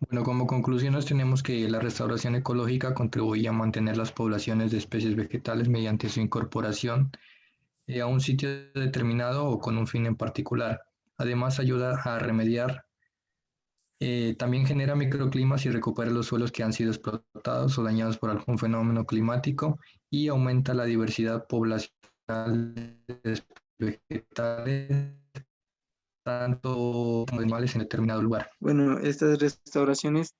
Bueno, como conclusiones tenemos que la restauración ecológica contribuye a mantener las poblaciones de especies vegetales mediante su incorporación a un sitio determinado o con un fin en particular. Además, ayuda a remediar, también genera microclimas y recupera los suelos que han sido explotados o dañados por algún fenómeno climático y aumenta la diversidad poblacional de vegetales, tanto como de animales en determinado lugar. Bueno, estas restauraciones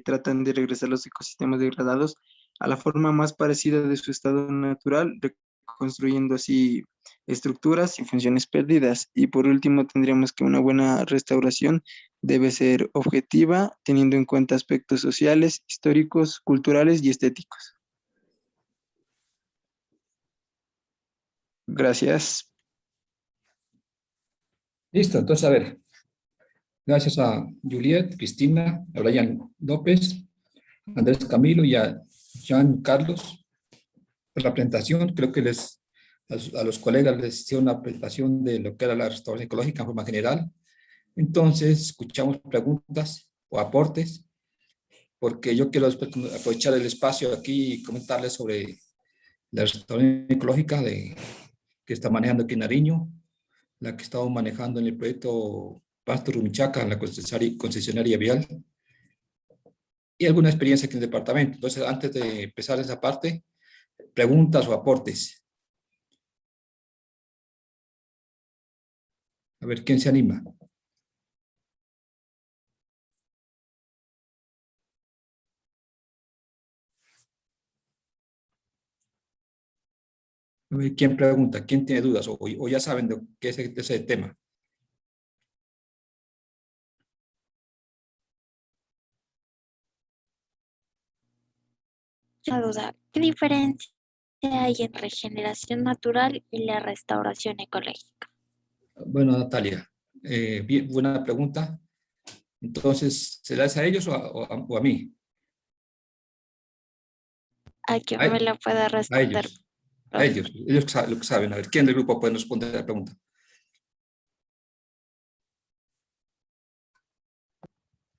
tratan de regresar los ecosistemas degradados a la forma más parecida de su estado natural, reconstruyendo así estructuras y funciones perdidas. Y por último, tendríamos que una buena restauración debe ser objetiva, teniendo en cuenta aspectos sociales, históricos, culturales y estéticos. Gracias. Listo, entonces a ver, gracias a Juliet, Cristina, a Brian López, Andrés Camilo y a Jean Carlos por la presentación. Creo que a los colegas les hice una presentación de lo que era la restauración ecológica en forma general. Entonces, escuchamos preguntas o aportes, porque yo quiero después aprovechar el espacio aquí y comentarles sobre la restauración ecológica que está manejando aquí en Nariño, la que estamos manejando en el proyecto Pasto Rumichaca, en la concesionaria vial, y alguna experiencia aquí en el departamento. Entonces, antes de empezar esa parte, preguntas o aportes. A ver, ¿quién se anima? A ver, ¿quién pregunta? ¿Quién tiene dudas? O ya saben de qué es ese tema. Una duda, ¿qué diferencia hay entre regeneración natural y la restauración ecológica? Bueno, Natalia, bien, buena pregunta. Entonces, ¿será a ellos o a mí? ¿A quién A, me lo puede a responder, ellos. A profe? ellos lo que saben. A ver, ¿quién del grupo puede responder a la pregunta?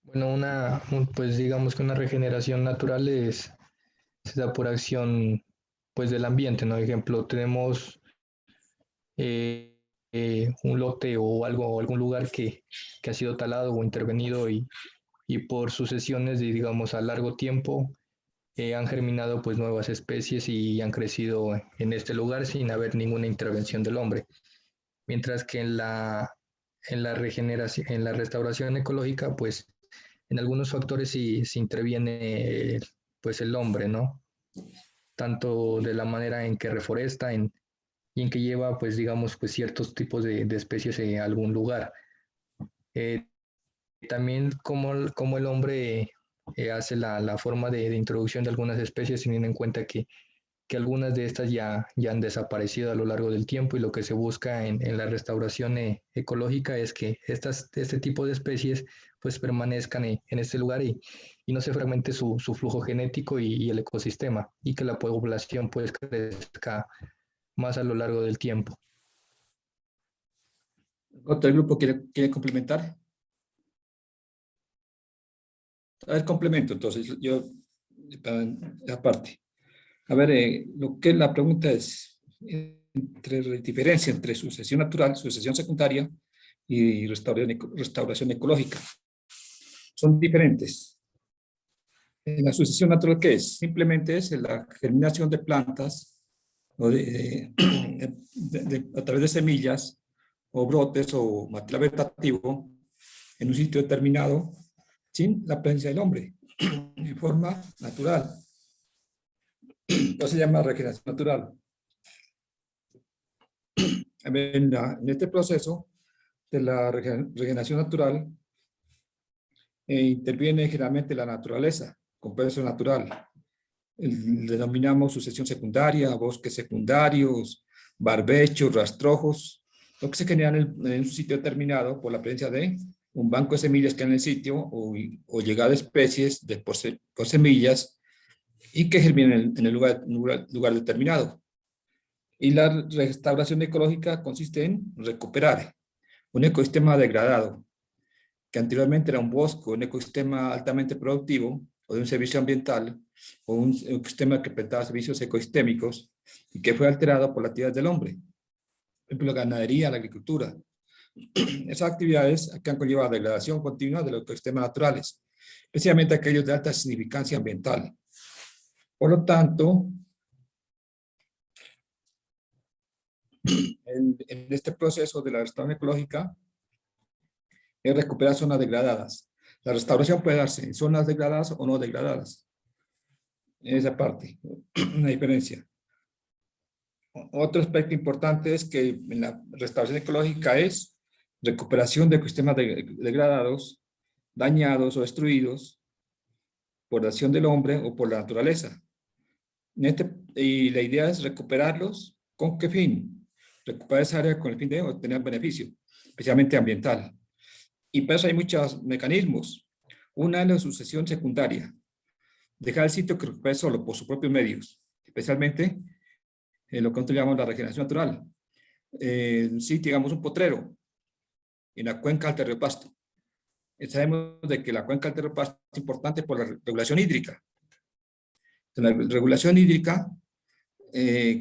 Bueno, pues digamos que una regeneración natural se da por acción pues del ambiente, ¿no? Por ejemplo, tenemos un lote o algo, o algún lugar que ha sido talado o intervenido y por sucesiones de, digamos, a largo tiempo han germinado pues nuevas especies y han crecido en este lugar sin haber ninguna intervención del hombre. Mientras que en la regeneración, en la restauración ecológica, pues en algunos factores sí se interviene pues el hombre, ¿no? Tanto de la manera en que reforesta y en que lleva pues digamos pues ciertos tipos de especies a algún lugar. Eh, También como el hombre hace la forma de introducción de algunas especies teniendo en cuenta que algunas de estas ya han desaparecido a lo largo del tiempo y lo que se busca en la restauración ecológica es que este tipo de especies pues permanezcan en este lugar y no se fragmente su flujo genético y el ecosistema y que la población pues crezca más a lo largo del tiempo. ¿Otro grupo quiere complementar? A ver, complemento. Entonces, yo, para la parte. A ver, lo que la pregunta es, entre la diferencia entre sucesión natural, sucesión secundaria y restauración ecológica. Son diferentes. La sucesión natural, ¿qué es? Simplemente es la germinación de plantas o a través de semillas o brotes o material vegetativo en un sitio determinado sin la presencia del hombre, en forma natural. Entonces se llama regeneración natural. En este proceso de la regeneración natural interviene generalmente la naturaleza, con proceso natural. Denominamos sucesión secundaria, bosques secundarios, barbechos, rastrojos, lo que se genera en un sitio determinado por la presencia de un banco de semillas que hay en el sitio o llegada de especies por semillas y que germinan en el lugar determinado. Y la restauración ecológica consiste en recuperar un ecosistema degradado que anteriormente era un bosque, un ecosistema altamente productivo, o de un servicio ambiental, o un ecosistema que prestaba servicios ecosistémicos, y que fue alterado por la actividad del hombre, por ejemplo, la ganadería, la agricultura. Esas actividades que han conllevado degradación continua de los ecosistemas naturales, especialmente aquellos de alta significancia ambiental. Por lo tanto, en este proceso de la restauración ecológica, es recuperar zonas degradadas. La restauración puede darse en zonas degradadas o no degradadas. En esa parte, una diferencia. Otro aspecto importante es que en la restauración ecológica es recuperación de ecosistemas degradados, dañados o destruidos por la acción del hombre o por la naturaleza. Y la idea es recuperarlos. ¿Con qué fin? Recuperar esa área con el fin de obtener beneficio, especialmente ambiental. Y para eso hay muchos mecanismos. Una es la sucesión secundaria. Dejar el sitio que recupere solo por sus propios medios, especialmente en lo que nosotros llamamos la regeneración natural. Si digamos un potrero en la cuenca del Río Pasto. Sabemos de que la cuenca del Río Pasto es importante por la regulación hídrica. La regulación hídrica,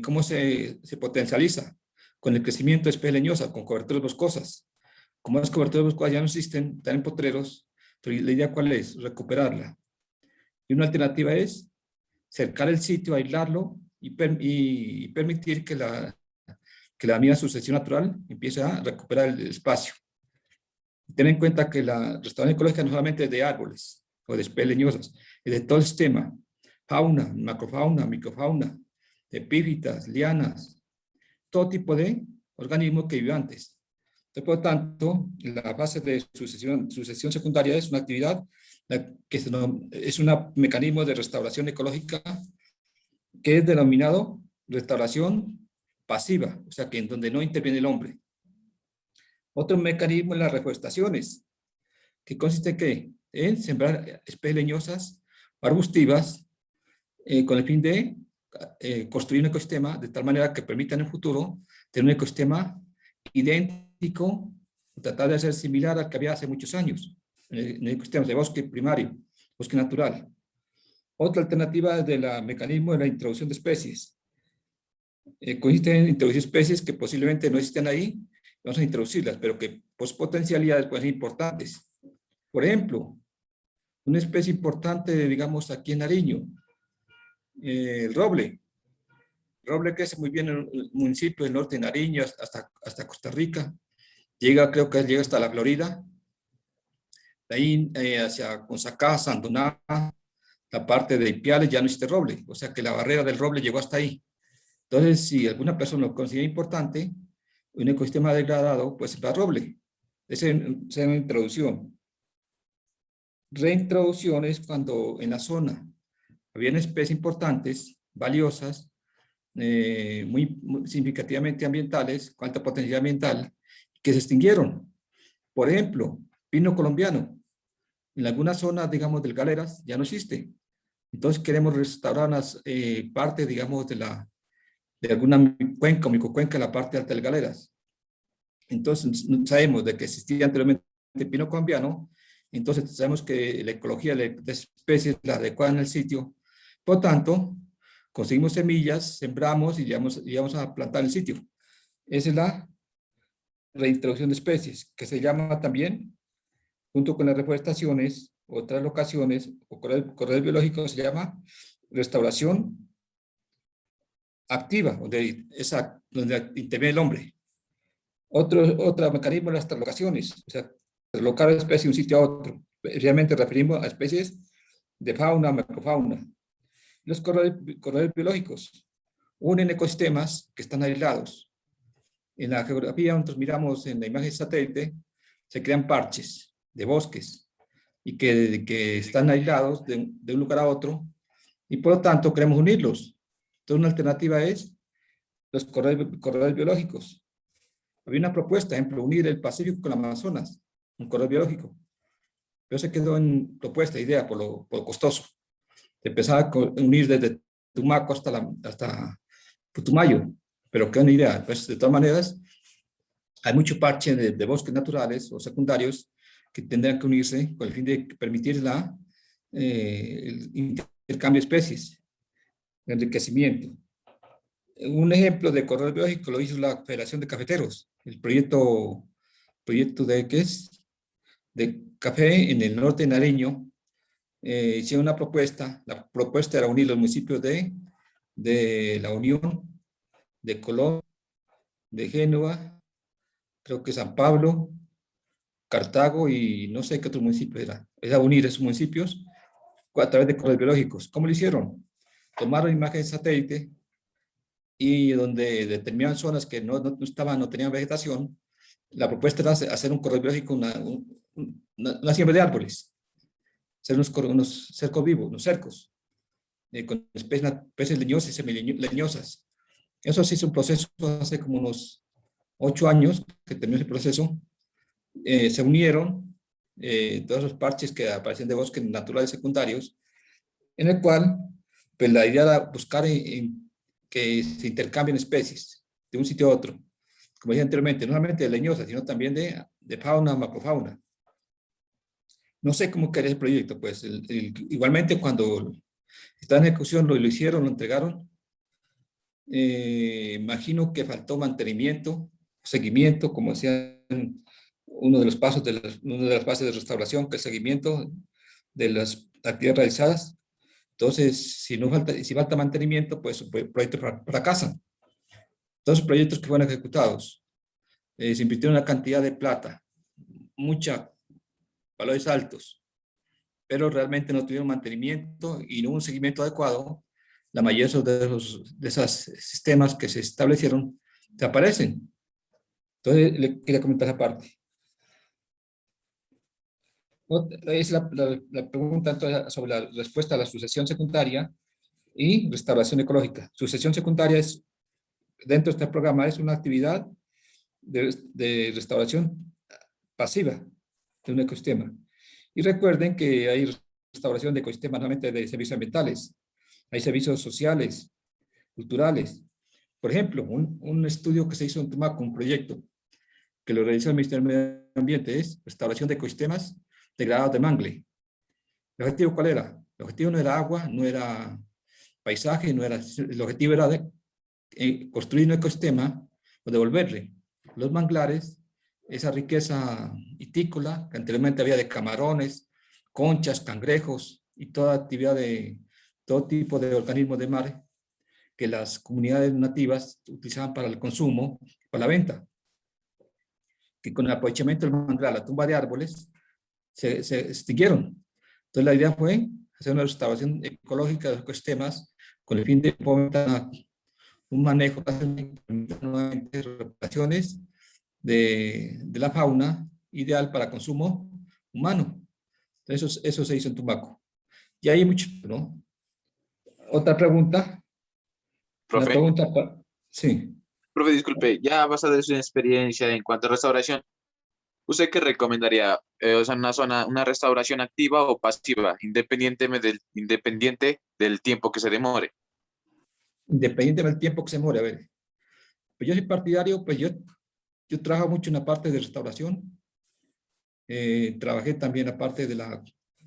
¿cómo se potencializa? Con el crecimiento de especies leñosas, con coberturas boscosas. Como las coberturas boscosas ya no existen, están en potreros, pero la idea ¿cuál es? Recuperarla. Y una alternativa es cercar el sitio, aislarlo y permitir que la misma sucesión natural empiece a recuperar el espacio. Ten en cuenta que la restauración ecológica no solamente es de árboles o de especies leñosas, es de todo el sistema, fauna, macrofauna, microfauna, epífitas, lianas, todo tipo de organismos que viven antes. Entonces, por lo tanto, la fase de sucesión secundaria es una actividad que es un mecanismo de restauración ecológica que es denominado restauración pasiva, o sea, que en donde no interviene el hombre. Otro mecanismo es las reforestaciones, que consiste en ¿qué? En sembrar especies leñosas, arbustivas, con el fin de construir un ecosistema de tal manera que permita en el futuro tener un ecosistema idéntico, tratar de ser similar al que había hace muchos años, en el ecosistema de bosque primario, bosque natural. Otra alternativa es del mecanismo de la introducción de especies. Consiste en introducir especies que posiblemente no existen ahí, vamos a introducirlas, pero que pues, potencialidades pueden ser importantes. Por ejemplo, una especie importante, digamos, aquí en Nariño, el roble. El roble crece muy bien en el municipio del norte de Nariño hasta Costa Rica. Creo que llega hasta la Florida. De ahí hacia Consacá, Sandoná, la parte de Ipiales ya no existe roble. O sea que la barrera del roble llegó hasta ahí. Entonces, si alguna persona lo considera importante, un ecosistema degradado, pues va roble. Esa es una introducción. Reintroducción es cuando en la zona habían especies importantes, valiosas, muy significativamente ambientales, con alta potencialidad ambiental, que se extinguieron. Por ejemplo, pino colombiano. En algunas zonas, digamos, del Galeras ya no existe. Entonces queremos restaurar unas partes, digamos, de alguna cuenca o microcuenca en la parte alta del Galeras. Entonces sabemos de que existía anteriormente el pino colombiano, entonces sabemos que la ecología de especies la adecuada en el sitio. Por tanto, conseguimos semillas, sembramos y llevamos a plantar en el sitio. Esa es la reintroducción de especies, que se llama también, junto con las reforestaciones, otras locaciones o corredores biológicos, se llama restauración activa, donde interviene el hombre. Otro mecanismo es las traslocaciones, o sea, traslocar especies de un sitio a otro. Realmente referimos a especies de fauna, macrofauna. Los corredores biológicos unen ecosistemas que están aislados. En la geografía, nosotros miramos en la imagen satélite, se crean parches de bosques y que están aislados de un lugar a otro y por lo tanto queremos unirlos. Entonces una alternativa es los corredores biológicos. Había una propuesta, ejemplo, unir el Pacífico con el Amazonas, un corredor biológico. Pero se quedó en propuesta, idea, por lo costoso. Se empezaba a unir desde Tumaco hasta Putumayo, pero quedó una idea. Pues, de todas maneras, hay mucho parche de bosques naturales o secundarios que tendrán que unirse con el fin de permitir el intercambio de especies, el enriquecimiento. Un ejemplo de corredor biológico lo hizo la Federación de Cafeteros, el proyecto de, ¿qué es? De café en el norte Nariño. Hicieron una propuesta, la propuesta era unir los municipios de La Unión, de Colón, de Génova, creo que San Pablo, Cartago y no sé qué otro municipio era. Era unir esos municipios a través de corredores biológicos. ¿Cómo lo hicieron? Tomaron imágenes de satélite y donde determinaban zonas que no tenían vegetación, la propuesta era hacer un corredor biológico, una siembra de árboles, hacer unos cercos vivos, unos cercos, con especies leñosas y semileñosas. Eso sí es un proceso hace como unos 8 años que terminó ese proceso. Se unieron todos los parches que aparecen de bosques naturales secundarios, en el cual pues, la idea era buscar que se intercambien especies de un sitio a otro, como dije anteriormente, no solamente de leñosas, sino también de fauna, macrofauna. No sé cómo quería el proyecto, pues igualmente cuando estaba en ejecución lo hicieron, lo entregaron. Imagino que faltó mantenimiento, seguimiento, como decían uno de los pasos una de las fases de restauración, que es el seguimiento de las actividades realizadas. Entonces, si falta mantenimiento, pues el proyecto fracasa. Todos los proyectos que fueron ejecutados, se invirtió una cantidad de plata, mucha, valores altos, pero realmente no tuvieron mantenimiento y no hubo un seguimiento adecuado. La mayoría de esos sistemas que se establecieron desaparecen. Entonces, le quería comentar esa parte. Es la pregunta entonces, sobre la respuesta a la sucesión secundaria y restauración ecológica. Sucesión secundaria es, dentro de este programa, es una actividad de restauración pasiva de un ecosistema. Y recuerden que hay restauración de ecosistemas, no solamente de servicios ambientales, hay servicios sociales, culturales. Por ejemplo, un estudio que se hizo en Tumaco, un proyecto que lo realizó el Ministerio del Medio Ambiente, es restauración de ecosistemas degradados de mangle. ¿El objetivo cuál era? El objetivo no era agua, no era paisaje, el objetivo era construir un ecosistema o devolverle los manglares esa riqueza hitícola que anteriormente había de camarones, conchas, cangrejos y toda actividad de todo tipo de organismos de mar que las comunidades nativas utilizaban para el consumo, para la venta. Que con el aprovechamiento del manglar, la tumba de árboles, se extinguieron. Entonces la idea fue hacer una restauración ecológica de los ecosistemas con el fin de fomentar un manejo nuevamente de reparaciones de la fauna ideal para consumo humano. Entonces eso se hizo en Tumaco. Y hay mucho, ¿no? Otra pregunta. Una Profe, pregunta, sí. profe, disculpe, ya basada en su experiencia en cuanto a restauración, ¿usted qué recomendaría? O sea, una restauración activa o pasiva, independiente del tiempo que se demore. Independiente del tiempo que se muere, a ver. Pues yo soy partidario, pues yo trabajo mucho en la parte de restauración. Trabajé también en la parte de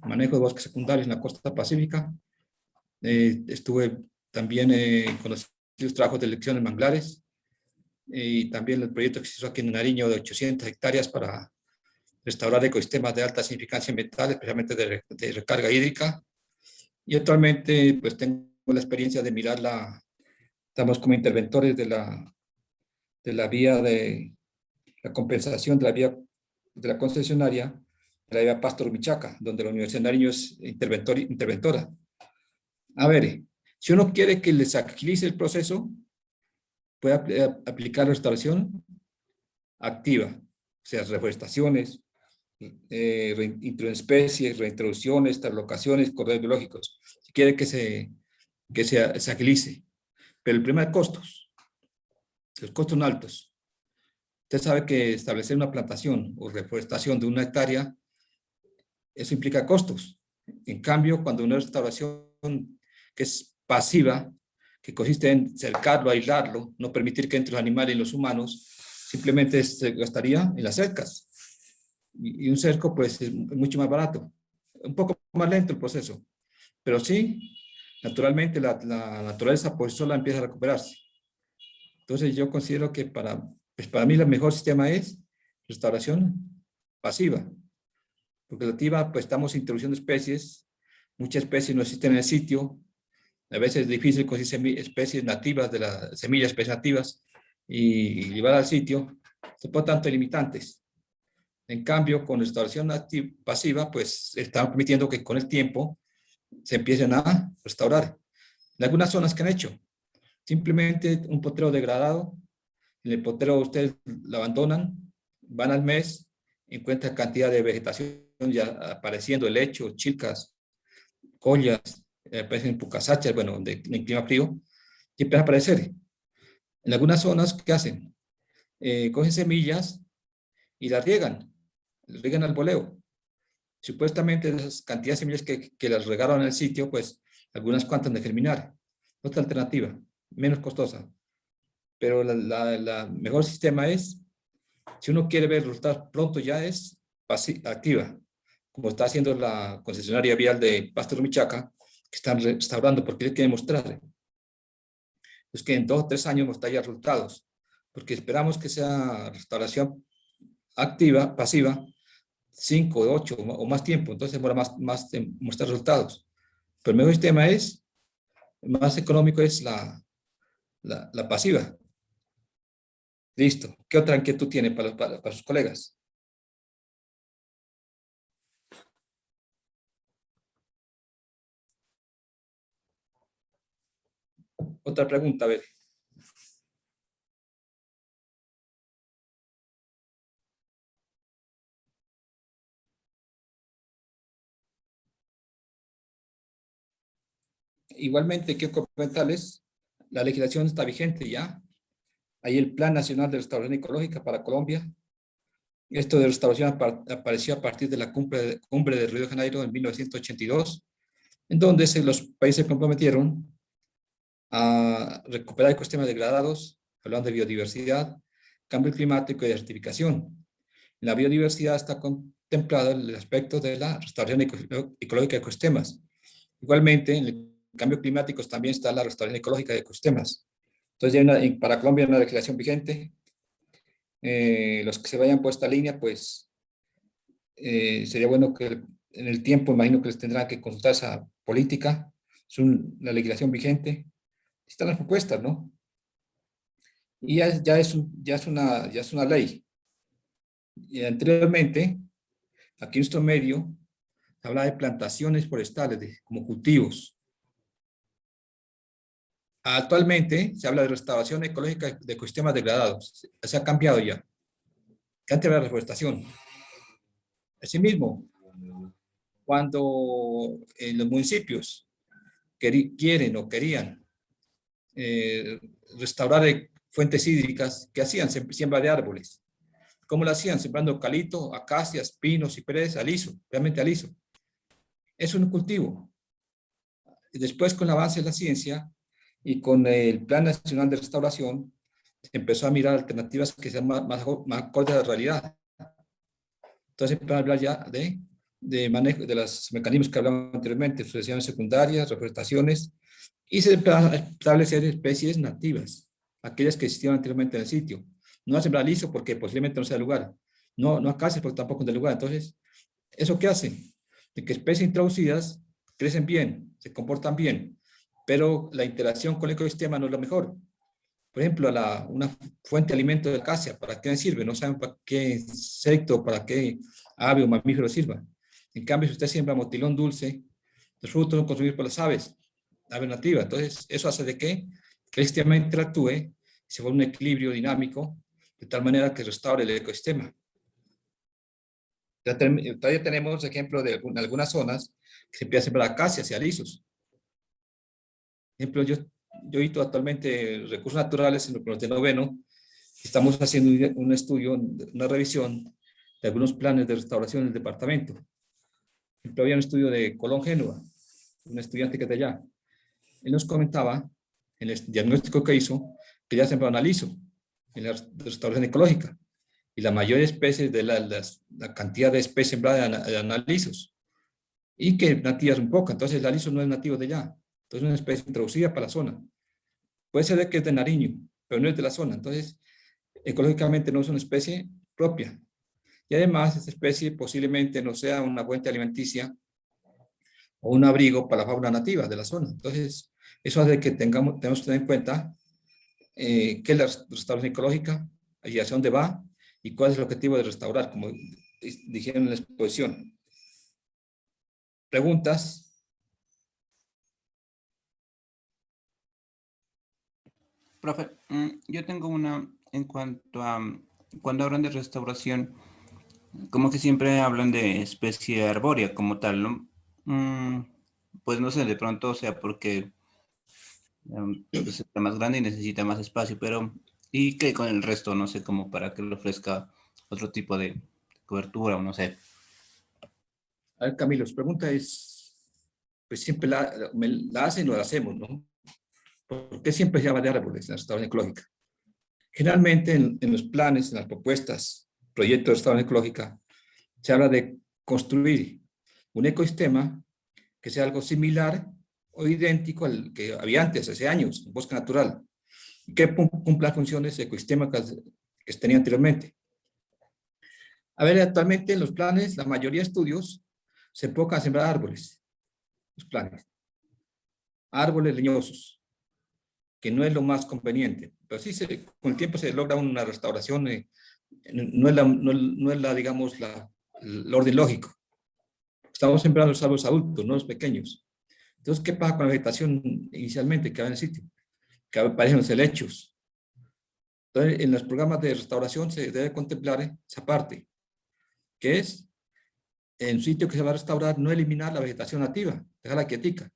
manejo de bosques secundarios en la costa pacífica. Estuve también con los trabajos de elección en manglares y también el proyecto que se hizo aquí en Nariño de 800 hectáreas para restaurar ecosistemas de alta significancia ambiental, especialmente de recarga hídrica. Y actualmente pues tengo la experiencia de estamos como interventores de la vía de la compensación de la vía de la concesionaria, de la vía Pastor-Michaca, donde la Universidad de Nariño es interventora. A ver, si uno quiere que les agilice el proceso, puede aplicar restauración activa, o sea, reforestaciones, introducción de especies, reintroducciones, translocaciones, corredores biológicos. Si quiere que se agilice. Pero el problema de costos, los costos son altos. Usted sabe que establecer una plantación o reforestación de 1 hectárea, eso implica costos. En cambio, cuando una restauración que es pasiva, que consiste en cercarlo, aislarlo, no permitir que entre los animales y los humanos, simplemente se gastaría en las cercas. Y un cerco, pues, es mucho más barato. Un poco más lento el proceso, pero sí, naturalmente la naturaleza por sí sola empieza a recuperarse. Entonces yo considero que pues para mí el mejor sistema es restauración pasiva, porque la activa pues estamos introduciendo especies, muchas especies no existen en el sitio, a veces es difícil conseguir especies nativas de las semillas, especies nativas, y llevar al sitio, por tanto limitantes. En cambio, con restauración pasiva, pues estamos permitiendo que con el tiempo se empiecen a restaurar. En algunas zonas que han hecho, simplemente un potrero degradado, en el potrero ustedes lo abandonan, van al mes, encuentran cantidad de vegetación ya apareciendo, helechos, chilcas, collas, aparecen pucasachas, bueno, en clima frío, y empiezan a aparecer. En algunas zonas, ¿qué hacen? Cogen semillas y las riegan al voleo. Supuestamente esas cantidades de semillas que las regaron en el sitio, pues algunas cuantas de germinar. Otra alternativa, menos costosa. Pero la mejor sistema es, si uno quiere ver resultados pronto, ya es activa, como está haciendo la concesionaria vial de Pasto Rumichaca, que están restaurando porque quieren mostrar. Es que en 2 o 3 años mostrar ya resultados, porque esperamos que sea restauración activa, pasiva, 5, 8 o más tiempo, entonces demora más en mostrar resultados. Pero el mejor sistema es, más económico es la pasiva. Listo. ¿Qué otra inquietud tiene para sus colegas? Otra pregunta, a ver. Igualmente, quiero comentarles, la legislación está vigente ya. Hay el Plan Nacional de Restauración Ecológica para Colombia. Esto de restauración apareció a partir de la cumbre de Río de Janeiro en 1982, en donde los países se comprometieron a recuperar ecosistemas degradados, hablando de biodiversidad, cambio climático y desertificación. En la biodiversidad está contemplado el aspecto de la restauración ecológica de ecosistemas. Igualmente, en el cambio climático también está la restauración ecológica de ecosistemas. Entonces, ya para Colombia hay una legislación vigente. Los que se vayan por esta línea, pues sería bueno que en el tiempo, imagino que les tendrán que consultar esa política, es la legislación vigente. Están las propuestas, ¿no? Y ya es una ley. Y anteriormente, aquí en nuestro medio, se habla de plantaciones forestales, como cultivos. Actualmente se habla de restauración ecológica de ecosistemas degradados. Se ha cambiado ya. Que antes era reforestación. Asimismo, cuando en los municipios quieren o querían restaurar fuentes hídricas, ¿qué hacían? Siembra de árboles. ¿Cómo lo hacían? Sembrando eucalipto, acacias, pinos, cipreses, aliso, realmente aliso. Es un cultivo. Y después, con el avance de la ciencia y con el Plan Nacional de Restauración, empezó a mirar alternativas que sean más acordes a la realidad. Entonces, empezó a hablar ya de manejo de los mecanismos que hablamos anteriormente, sucesiones secundarias, reforestaciones, y se empezó a establecer especies nativas, aquellas que existían anteriormente en el sitio. No a sembrar liso porque posiblemente no sea el lugar, no acacias porque tampoco es del lugar. Entonces, ¿eso qué hace? De que especies introducidas crecen bien, se comportan bien, pero la interacción con el ecosistema no es lo mejor. Por ejemplo, una fuente de alimento de acacia, ¿para qué sirve? No saben para qué insecto, para qué ave o mamífero sirva. En cambio, si usted siembra motilón dulce, los frutos son consumidos por las aves nativas. Entonces, ¿eso hace de qué? Que el sistema interactúe y se vuelva un equilibrio dinámico de tal manera que restaure el ecosistema. Todavía tenemos ejemplo de algunas zonas que se empieza a sembrar acacias y alisos. Por ejemplo, yo edito actualmente recursos naturales en los de noveno. Estamos haciendo un estudio, una revisión de algunos planes de restauración en el departamento. Por ejemplo, había un estudio de Colón Génova, un estudiante que es de allá. Él nos comentaba, en el diagnóstico que hizo, que ya sembraron aliso. en la restauración ecológica. Y la mayor especie de la cantidad de especies sembradas de analizos. Y que nativas un poco, entonces el aliso no es nativo de allá. Entonces es una especie introducida para la zona. Puede ser que es de Nariño, pero no es de la zona. Entonces, ecológicamente no es una especie propia. Y además, esta especie posiblemente no sea una fuente alimenticia o un abrigo para la fauna nativa de la zona. Entonces, eso hace que tenemos que tener en cuenta qué es la restauración ecológica y hacia dónde va y cuál es el objetivo de restaurar, como dijeron en la exposición. ¿Preguntas? Profe, yo tengo una en cuanto a cuando hablan de restauración, como que siempre hablan de especie arbórea como tal, ¿no? Pues no sé, de pronto, o sea, porque pues está más grande y necesita más espacio, pero ¿y qué con el resto? No sé, como para que le ofrezca otro tipo de cobertura o no sé. A ver, Camilo, su pregunta es, pues siempre la hacen o la hacemos, ¿no? ¿Por qué siempre se habla de árboles en la restauración ecológica? Generalmente en los planes, en las propuestas, proyectos de restauración ecológica, se habla de construir un ecosistema que sea algo similar o idéntico al que había antes, hace años, un bosque natural, y que cumpla funciones ecosistémicas que se tenían anteriormente. A ver, actualmente en los planes, la mayoría de estudios se enfocan a sembrar árboles, los planes, árboles leñosos, que no es lo más conveniente, pero sí con el tiempo se logra una restauración, no es la, digamos, el orden lógico. Estamos sembrando los árboles adultos, no los pequeños. Entonces, ¿qué pasa con la vegetación inicialmente que va en el sitio? Que aparecen los helechos. Entonces, en los programas de restauración se debe contemplar esa parte, que es, en un sitio que se va a restaurar, no eliminar la vegetación nativa, dejarla quietica.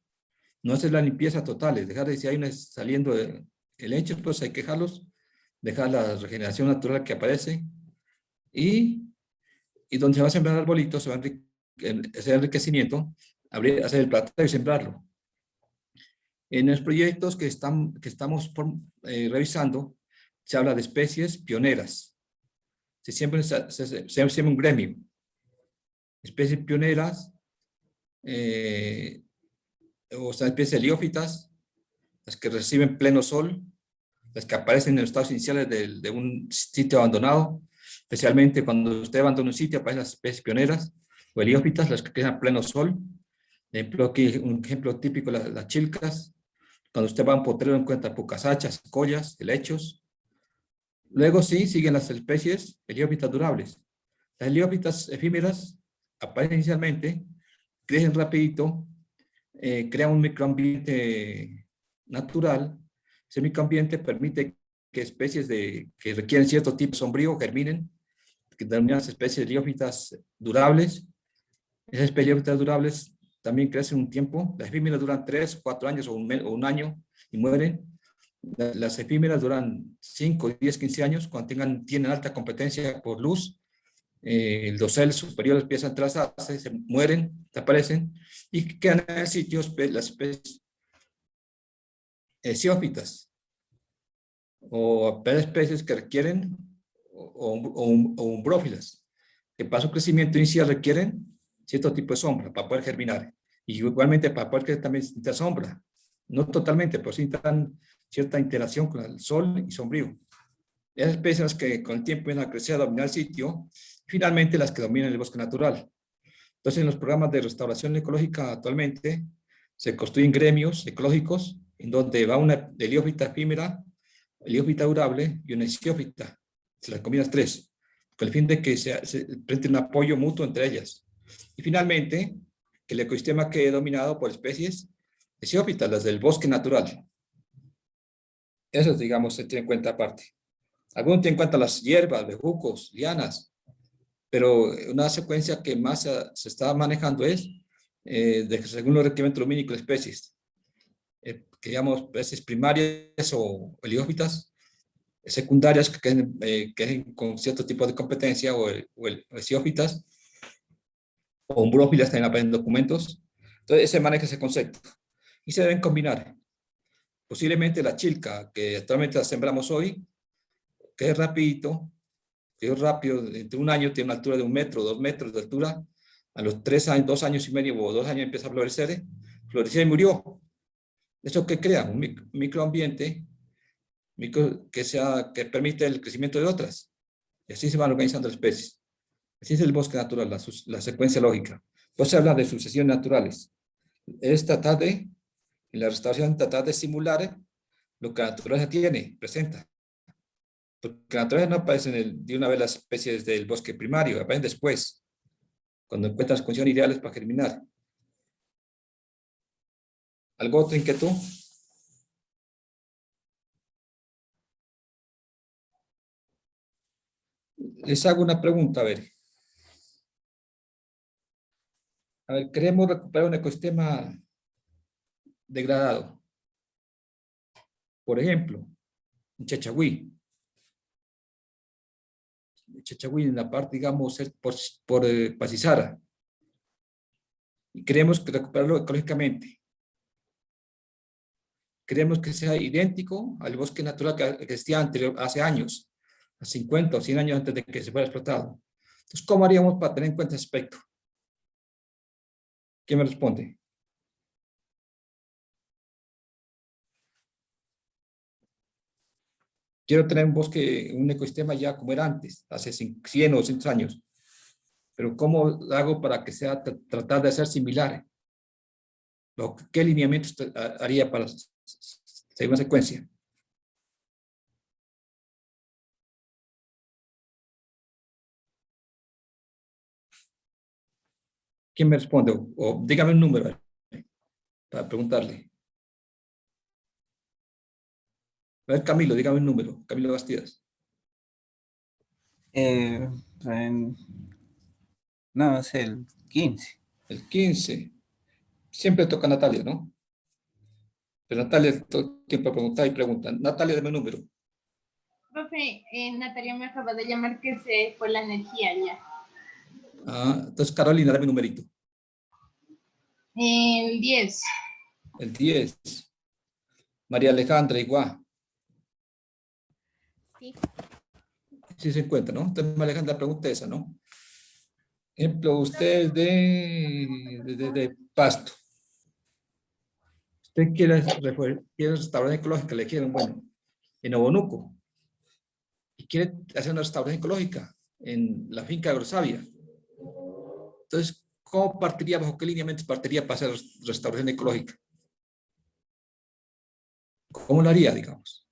No hacer la limpieza total, es dejar de si hay una saliendo de helechos, pues hay que dejar la regeneración natural que aparece, y donde se va a sembrar arbolitos, se va a hacer enriquecimiento, hacer el planteo y sembrarlo. En los proyectos que estamos revisando, se habla de especies pioneras. Se siembra un gremio. Especies pioneras, o sea, especies heliófitas, las que reciben pleno sol, las que aparecen en los estados iniciales de un sitio abandonado, especialmente cuando usted abandona un sitio, aparecen las especies pioneras o heliófitas, las que crecen a pleno sol. Un ejemplo típico, las chilcas. Cuando usted va a un potrero encuentra pucasachas, collas, helechos. Luego sí, siguen las especies heliófitas durables. Las heliófitas efímeras aparecen inicialmente, crecen rapidito, crean un microambiente natural. Ese microambiente permite que especies que requieren cierto tipo de sombrío germinen, que denominadas especies heliófitas durables. Esas especies heliófitas durables también crecen un tiempo. Las efímeras duran 3, 4 años o un año y mueren. Las efímeras duran 5, 10, 15 años cuando tienen alta competencia por luz. El dosel superior empieza a trazarse, se mueren, desaparecen y quedan en el sitio las especies ziófitas o especies que requieren o umbrófilas, que para su crecimiento inicial requieren cierto tipo de sombra para poder germinar. Y igualmente para poder crecer también necesitan sombra. No totalmente, pero sí necesitan cierta interacción con el sol y sombrío. Esas especies que con el tiempo vienen a crecer, a dominar el sitio, finalmente las que dominan el bosque natural. Entonces, en los programas de restauración ecológica actualmente se construyen gremios ecológicos en donde va una heliófita efímera, heliófita durable y una esquiófita. Se las combinan 3, con el fin de que se presente un apoyo mutuo entre ellas. Y finalmente, que el ecosistema quede dominado por especies esquiófitas, las del bosque natural. Eso, digamos, se tiene en cuenta aparte. Algunos tienen en cuenta las hierbas, bejucos, lianas, pero una secuencia que más se está manejando es según los requerimientos lumínicos de especies, que digamos especies primarias o heliófitas, secundarias que queden con cierto tipo de competencia o heliófitas, o umbrófilas también aparecen en documentos. Entonces se maneja ese concepto y se deben combinar. Posiblemente la chilca que actualmente la sembramos hoy, que es rapidito, que es rápido, entre un año tiene una altura de 1 metro, 2 metros de altura, a los 3 años, 2 años y medio o 2 años empieza a florecer, floreció y murió. ¿Eso qué crea? Un microambiente que permite el crecimiento de otras. Y así se van organizando las especies. Así es el bosque natural, la secuencia lógica. Pues se habla de sucesiones naturales. Es tratar de, en la restauración, tratar de simular lo que la naturaleza tiene, presenta. Porque la naturaleza no aparece de una vez las especies del bosque primario, aparecen después, cuando encuentran las condiciones ideales para germinar. ¿Algo otro inquietud? Les hago una pregunta, a ver. A ver, queremos recuperar un ecosistema degradado. Por ejemplo, en Chachagüí. Chachagüí, en la parte, digamos, por Pasizara. Y queremos recuperarlo ecológicamente. Queremos que sea idéntico al bosque natural que existía hace años, a 50 o 100 años antes de que se fuera explotado. Entonces, ¿cómo haríamos para tener en cuenta ese aspecto? ¿Quién me responde? Quiero tener un bosque, un ecosistema ya como era antes, hace 100 o 200 años. Pero ¿cómo hago para que sea tratar de ser similar? ¿Qué lineamientos haría para seguir una secuencia? ¿Quién me responde? O dígame un número para preguntarle. A ver, Camilo, dígame un número. Camilo Bastidas. No, es el 15. El 15. Siempre toca a Natalia, ¿no? Pero Natalia todo el tiempo pregunta y pregunta. Natalia, dame un número. Profe, Natalia me acaba de llamar que se fue la energía ya. Ah, entonces Carolina, dame un numerito. El 10. El 10. María Alejandra, igual. Sí. Sí se encuentra, ¿no? Entonces María Alejandra pregunta esa, ¿no? Ejemplo, usted es de Pasto. Usted quiere restauración ecológica, le quieren, bueno, en Obonuco. Y quiere hacer una restauración ecológica en la finca de Grosavia. Entonces, ¿cómo partiría, bajo qué lineamientos partiría para hacer restauración ecológica? ¿Cómo lo haría, digamos?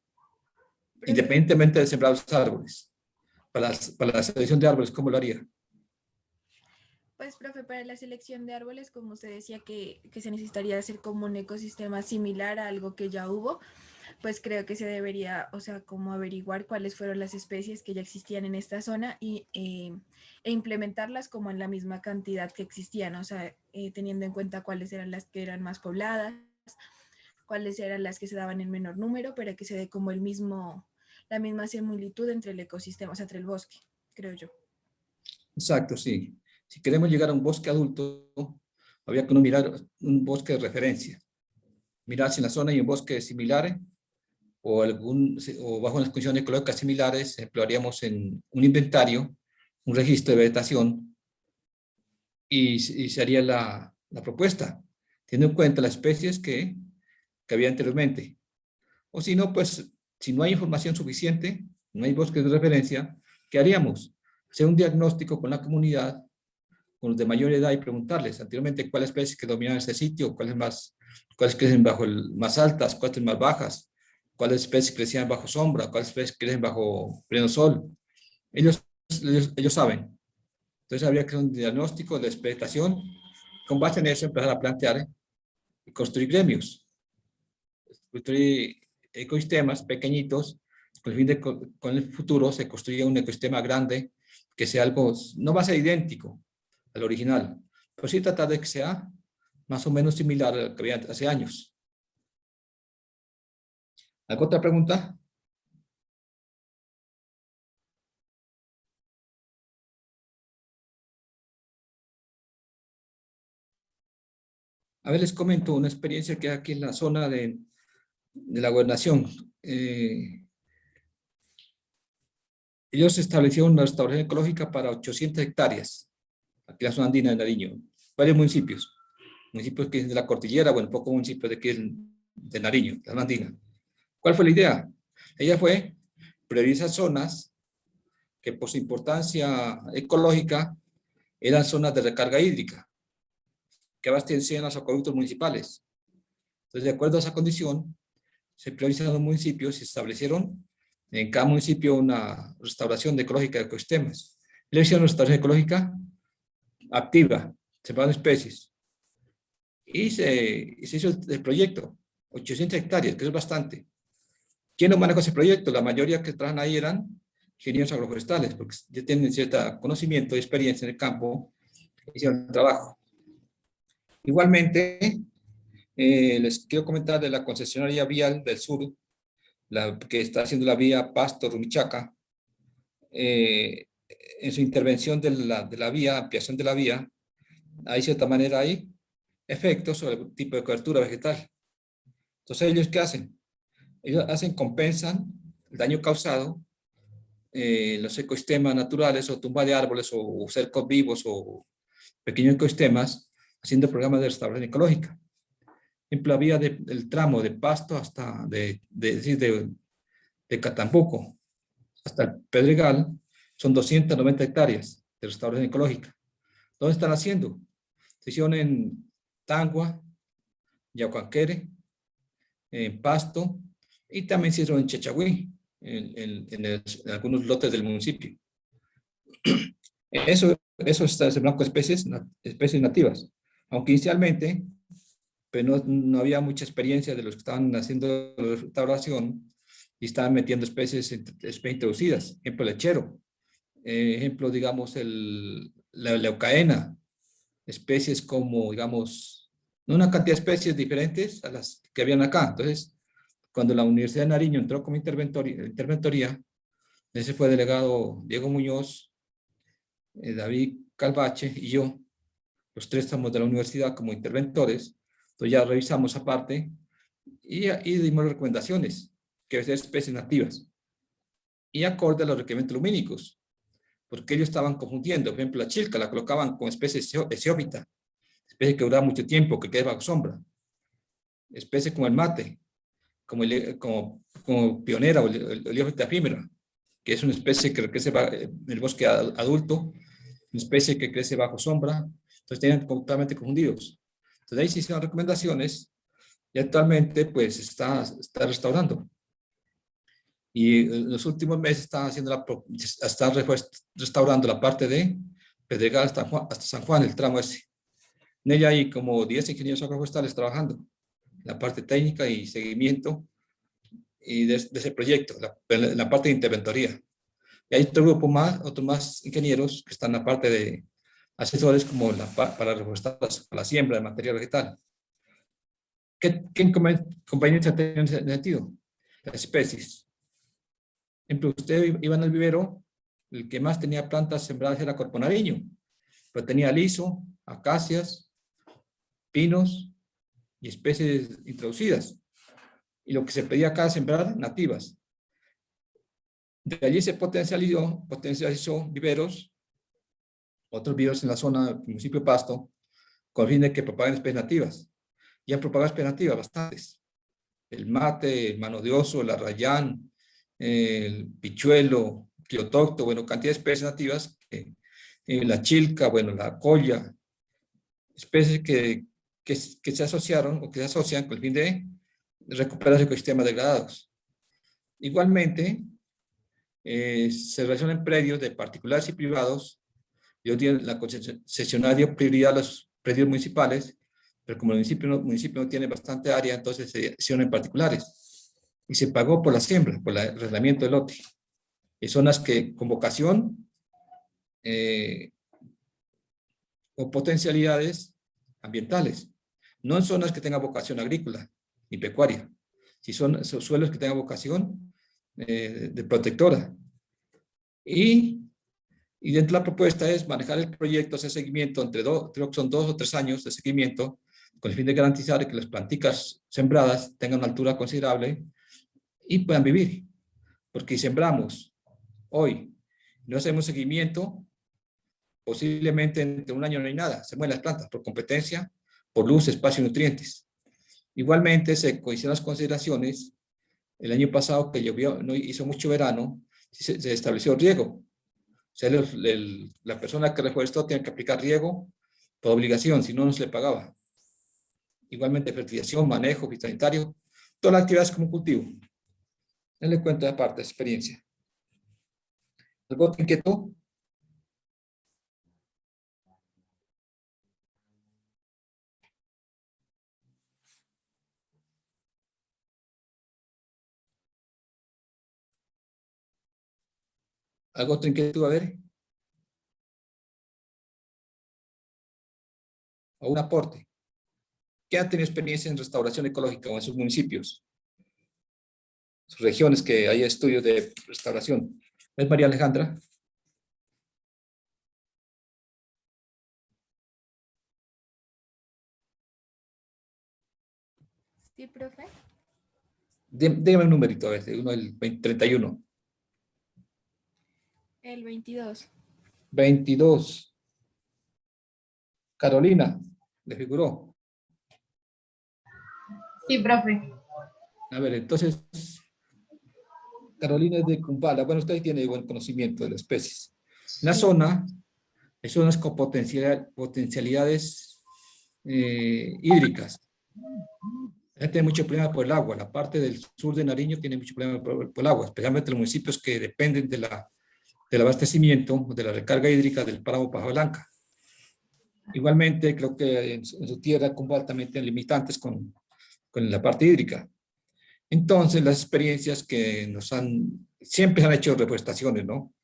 Independientemente de sembrar los árboles. Para la selección de árboles, ¿cómo lo haría? Pues, profe, para la selección de árboles, como usted decía que se necesitaría hacer como un ecosistema similar a algo que ya hubo, pues creo que se debería, o sea, como averiguar cuáles fueron las especies que ya existían en esta zona e implementarlas como en la misma cantidad que existían, o sea, teniendo en cuenta cuáles eran las que eran más pobladas, cuáles eran las que se daban en menor número, para que se dé como la misma similitud entre el ecosistema, o sea, entre el bosque, creo yo. Exacto, sí. Si queremos llegar a un bosque adulto, habría que mirar un bosque de referencia. Mirar si en la zona hay un bosque similar o bajo unas condiciones ecológicas similares, emplearíamos en un inventario, un registro de vegetación y se haría la propuesta, teniendo en cuenta las especies que había anteriormente. O si no, pues, si no hay información suficiente, no hay bosques de referencia, ¿qué haríamos? Hacer un diagnóstico con la comunidad, con los de mayor edad y preguntarles anteriormente cuáles especies que dominaban este sitio, cuáles crecen más altas, cuáles más bajas, cuáles especies crecían bajo sombra, cuáles especies crecen bajo pleno sol. Ellos saben. Entonces habría que hacer un diagnóstico de expectación, con base en eso empezar a plantear y construir gremios, construir ecosistemas pequeñitos, con el fin de con el futuro se construya un ecosistema grande que sea algo, no va a ser idéntico al original, pero sí tratar de que sea más o menos similar al que había hace años. ¿Alguna otra pregunta? A ver, les comento una experiencia que hay aquí en la zona de la gobernación. ellos establecieron una restauración ecológica para 800 hectáreas, aquí en la zona andina de Nariño, varios municipios que es de la cordillera, bueno, pocos municipios de aquí de Nariño, la zona andina. ¿Cuál fue la idea? La idea fue priorizar zonas que por su importancia ecológica eran zonas de recarga hídrica, que abastecían los acueductos municipales. Entonces, de acuerdo a esa condición, se priorizaron los municipios y se establecieron en cada municipio una restauración ecológica de ecosistemas. Le hicieron restauración ecológica activa, separaron especies. Y se hizo el proyecto, 800 hectáreas, que es bastante. ¿Quién no manejó ese proyecto? La mayoría que trabajan ahí eran ingenieros agroforestales, porque ya tienen cierto conocimiento y experiencia en el campo, hicieron el trabajo. Igualmente, les quiero comentar de la concesionaria vial del sur, la que está haciendo la vía Pasto-Rumichaca. En su intervención de la vía, ampliación de la vía, hay cierta manera ahí efectos sobre el tipo de cobertura vegetal. Entonces, ¿ellos qué hacen? Ellos compensan el daño causado los ecosistemas naturales o tumba de árboles o cercos vivos o pequeños ecosistemas haciendo programas de restauración ecológica. Por ejemplo, la vía del tramo de Pasto hasta de Catambuco hasta el Pedregal son 290 hectáreas de restauración ecológica. ¿Dónde están haciendo? Se hicieron en Tangua, Yaucanquere, en Pasto y también se hicieron en Chechagüí, en algunos lotes del municipio. Eso está sembrado con especies nativas, aunque inicialmente pues no había mucha experiencia de los que estaban haciendo la restauración y estaban metiendo especies introducidas, ejemplo lechero, ejemplo digamos la leucaena, especies como digamos, no una cantidad de especies diferentes a las que habían acá. Entonces, cuando la Universidad de Nariño entró como interventoría, ese fue delegado Diego Muñoz, David Calvache y yo, los tres estamos de la universidad como interventores. Entonces ya revisamos aparte y dimos recomendaciones, que es especies nativas, y acorde a los requerimientos lumínicos, porque ellos estaban confundiendo. Por ejemplo, la chilca la colocaban con especies esiófita, especie que dura mucho tiempo, que queda bajo sombra. Especies como el mate, como pionera o el Heliófita efímera, que es una especie que crece en el bosque adulto, una especie que crece bajo sombra. Entonces tenían totalmente confundidos. Entonces ahí se hicieron recomendaciones y actualmente pues está restaurando. Y en los últimos meses está restaurando la parte de Pedregal hasta San Juan, el tramo ese. En ella hay como 10 ingenieros agroforestales trabajando, la parte técnica y seguimiento y de ese proyecto, la parte de interventoría. Y hay otros más ingenieros que están en la parte de asesores como para reforestar la siembra de material vegetal. ¿Qué inconveniencia tiene en ese sentido? Las especies. Por ejemplo, usted iba al vivero, el que más tenía plantas sembradas era corpo nariño, pero tenía liso, acacias, pinos y especies introducidas. Y lo que se pedía acá sembrar nativas. De allí se potencializó viveros, otros viveros en la zona del municipio de Pasto, con el fin de que propaguen especies nativas. Y han propagado especies nativas bastantes. El mate, el mano de oso, el arrayán, el pichuelo, cleotocto, bueno, cantidad de especies nativas, la chilca, bueno, la colla, especies que se asociaron o que se asocian con el fin de recuperar ecosistemas degradados. Igualmente, se relacionan predios de particulares y privados. Y hoy día la concesionaria prioridad a los predios municipales, pero como el municipio no tiene bastante área, entonces se hicieron en particulares. Y se pagó por la siembra, por el arrendamiento del lote. Y zonas que con vocación o potencialidades ambientales. No en zonas que tengan vocación agrícola ni pecuaria. Si son suelos que tengan vocación de protectora. Y dentro de la propuesta es manejar el proyecto, hacer seguimiento creo que son 2 o 3 años de seguimiento, con el fin de garantizar que las planticas sembradas tengan una altura considerable y puedan vivir. Porque si sembramos hoy no hacemos seguimiento, posiblemente entre un año no hay nada, se mueren las plantas por competencia, por luz, espacio y nutrientes. Igualmente, se hicieron las consideraciones el año pasado que llovió, no hizo mucho verano, se estableció riego. O sea, la persona que reforestó tiene que aplicar riego por obligación, si no, no se le pagaba. Igualmente, fertilización, manejo, fitosanitario, todas las actividades como cultivo. No le cuento de parte de experiencia. ¿Algo te inquietó? ¿Algo te inquietud? A ver. ¿O un aporte? ¿Quién ha tenido experiencia en restauración ecológica o en sus municipios? Sus regiones que hay estudios de restauración. ¿Es María Alejandra? Sí, profe. Dígame un numerito, a ver, uno del 31. El 22. 22. Carolina, ¿le figuró? Sí, profe. A ver, entonces, Carolina es de Cumbala. Bueno, usted tiene buen conocimiento de las especies. La zona, hay zonas con potencialidades hídricas. Tiene mucho problema por el agua. La parte del sur de Nariño tiene mucho problema por el agua, especialmente los municipios que dependen del abastecimiento, de la recarga hídrica del páramo Paja Blanca. Igualmente, creo que en su tierra Cumbal también tiene limitantes con la parte hídrica. Entonces, las experiencias que siempre se han hecho reforestaciones, ¿no?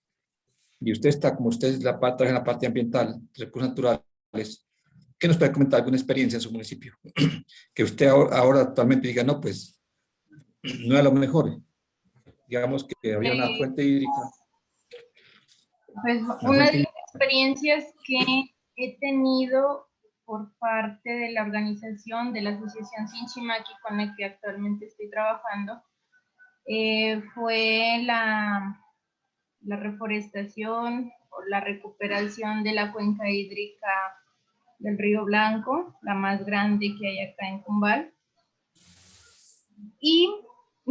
Y usted está, como usted trabaja en la parte ambiental, recursos naturales, ¿qué nos puede comentar alguna experiencia en su municipio? Que usted ahora actualmente diga, no, pues, no es lo mejor. Digamos que había una fuente hídrica. Pues Una una de fuente las experiencias que he tenido por parte de la organización de la Asociación Sinchimaki con la que actualmente estoy trabajando fue la reforestación o la recuperación de la cuenca hídrica del Río Blanco, la más grande que hay acá en Cumbal. Y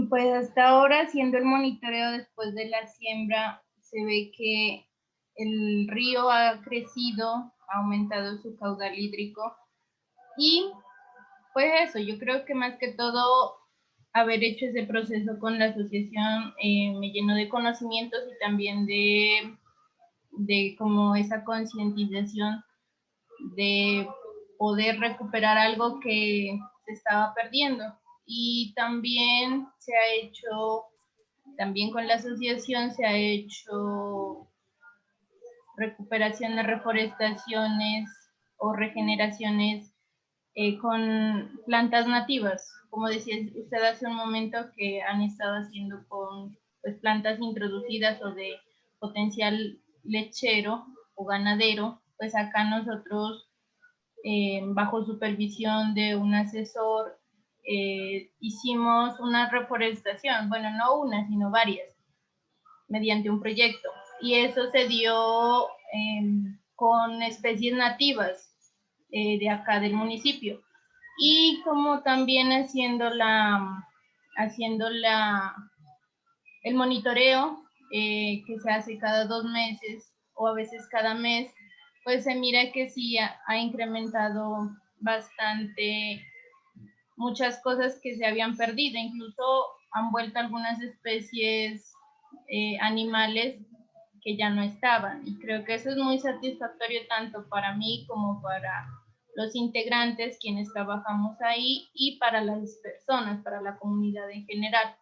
pues hasta ahora, haciendo el monitoreo después de la siembra, se ve que el río ha crecido, ha aumentado su caudal hídrico y pues eso, yo creo que más que todo haber hecho ese proceso con la asociación me llenó de conocimientos y también de como esa concientización de poder recuperar algo que se estaba perdiendo. Y también se ha hecho, también con la asociación se ha hecho recuperación de reforestaciones o regeneraciones con plantas nativas, como decía usted hace un momento, que han estado haciendo con pues, plantas introducidas o de potencial lechero o ganadero. Pues acá nosotros, bajo supervisión de un asesor, hicimos una reforestación, bueno, no una, sino varias, mediante un proyecto. Y eso se dio con especies nativas de acá del municipio. Y como también haciendo el monitoreo que se hace cada 2 meses o a veces cada mes, pues se mira que sí ha incrementado bastante muchas cosas que se habían perdido, incluso han vuelto algunas especies animales que ya no estaban. Y creo que eso es muy satisfactorio tanto para mí como para los integrantes, quienes trabajamos ahí, y para las personas, para la comunidad en general.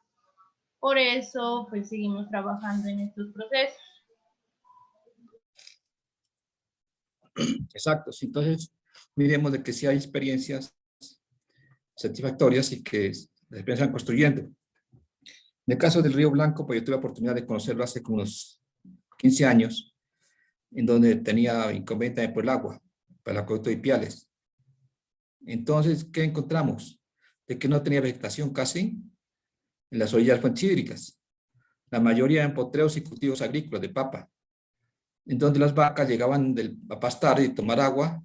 Por eso, pues seguimos trabajando en estos procesos. Exacto. Entonces, miremos de que sí hay experiencias satisfactorias y que las experiencias van construyendo. En el caso del Río Blanco, pues yo tuve la oportunidad de conocerlo hace como unos 15 años, en donde tenía inconveniente por el agua, para el acueducto de Ipiales. Entonces, ¿qué encontramos? De que no tenía vegetación casi en las orillas de fuentes hídricas. La mayoría en potreros y cultivos agrícolas de papa. en donde las vacas llegaban a pastar y tomar agua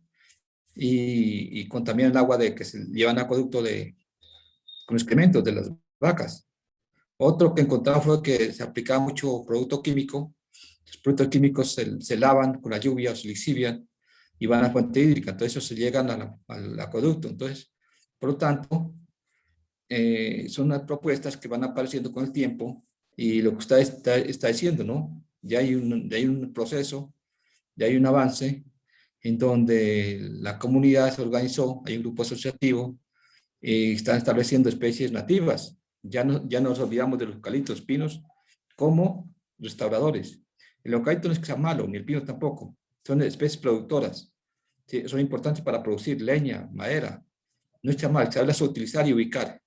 y contaminan el agua de que se llevan acueducto con excrementos de las vacas. Otro que encontramos fue que se aplicaba mucho producto químico. Los productos químicos se lavan con la lluvia o se lixivian y van a la fuente hídrica. Entonces, eso se llegan al acueducto. Entonces, por lo tanto, son unas propuestas que van apareciendo con el tiempo y lo que usted está diciendo, ¿no? Ya hay un proceso, ya hay un avance en donde la comunidad se organizó, hay un grupo asociativo y están estableciendo especies nativas. Ya nos olvidamos de los eucaliptos, pinos como restauradores. El eucalipto no es que sea malo, ni el pino tampoco. Son especies productoras. Sí, son importantes para producir leña, madera. No está mal, se habla de utilizar y ubicar.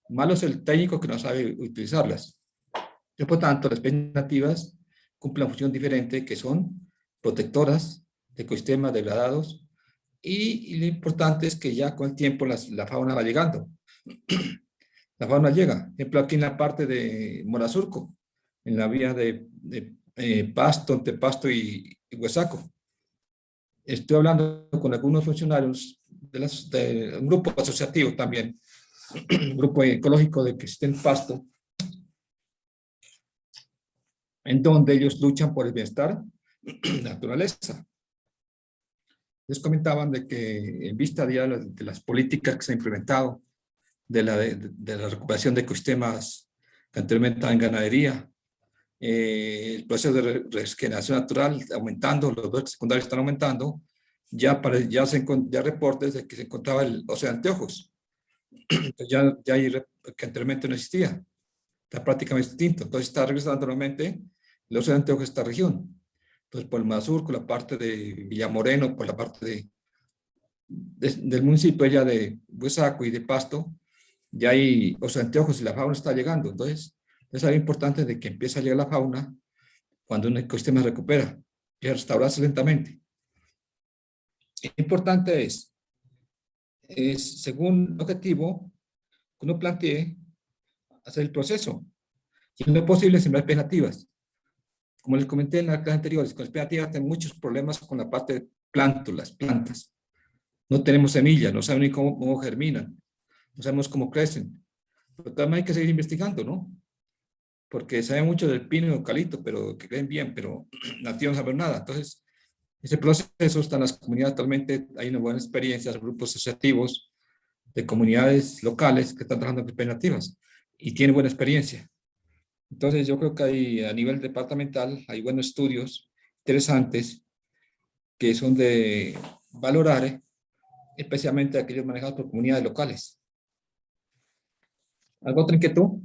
Malo es el técnico que no sabe utilizarlas. Y por tanto, las especies nativas cumplen una función diferente, que son protectoras de ecosistemas degradados, y lo importante es que ya con el tiempo la fauna va llegando. La fauna llega, por ejemplo, aquí en la parte de Morazurco, en la vía de Pasto, entre Pasto y Huesaco. Estoy hablando con algunos funcionarios de un grupo asociativo también, un grupo ecológico de que existe en Pasto, en donde ellos luchan por el bienestar de la naturaleza. Les comentaban de que en vista de las políticas que se han implementado, de la recuperación de ecosistemas que anteriormente estaban en ganadería, el proceso de regeneración natural aumentando, los bosques secundarios están aumentando, ya reportes de que se encontraba el océano de anteojos. Entonces ya hay que anteriormente no existía, está prácticamente extinto. Entonces está regresando nuevamente el océano de anteojos de esta región. Entonces por el Mazur, con la parte de Villamoreno, por la parte del municipio ya de Huesaco y de Pasto, ya hay océano de anteojos y la fauna está llegando. Entonces es algo importante de que empiece a llegar la fauna cuando un ecosistema se recupera y a restaurarse lentamente. Importante es según el objetivo que uno plantee, hacer el proceso. Y no es posible sembrar especies nativas. Como les comenté en las clases anteriores, con especies nativas tenemos muchos problemas con la parte de plántulas, plantas. No tenemos semillas, no sabemos ni cómo germinan, no sabemos cómo crecen. Pero también hay que seguir investigando, ¿no? Porque saben mucho del pino y eucalipto, pero que creen bien, pero nativos no saben nada. Entonces, ese proceso está en las comunidades actualmente, hay una buena experiencia, grupos asociativos de comunidades locales que están trabajando en especies nativas y tienen buena experiencia. Entonces, yo creo que a nivel departamental hay buenos estudios interesantes que son de valorar, especialmente aquellos manejados por comunidades locales. ¿Algo otra inquietud?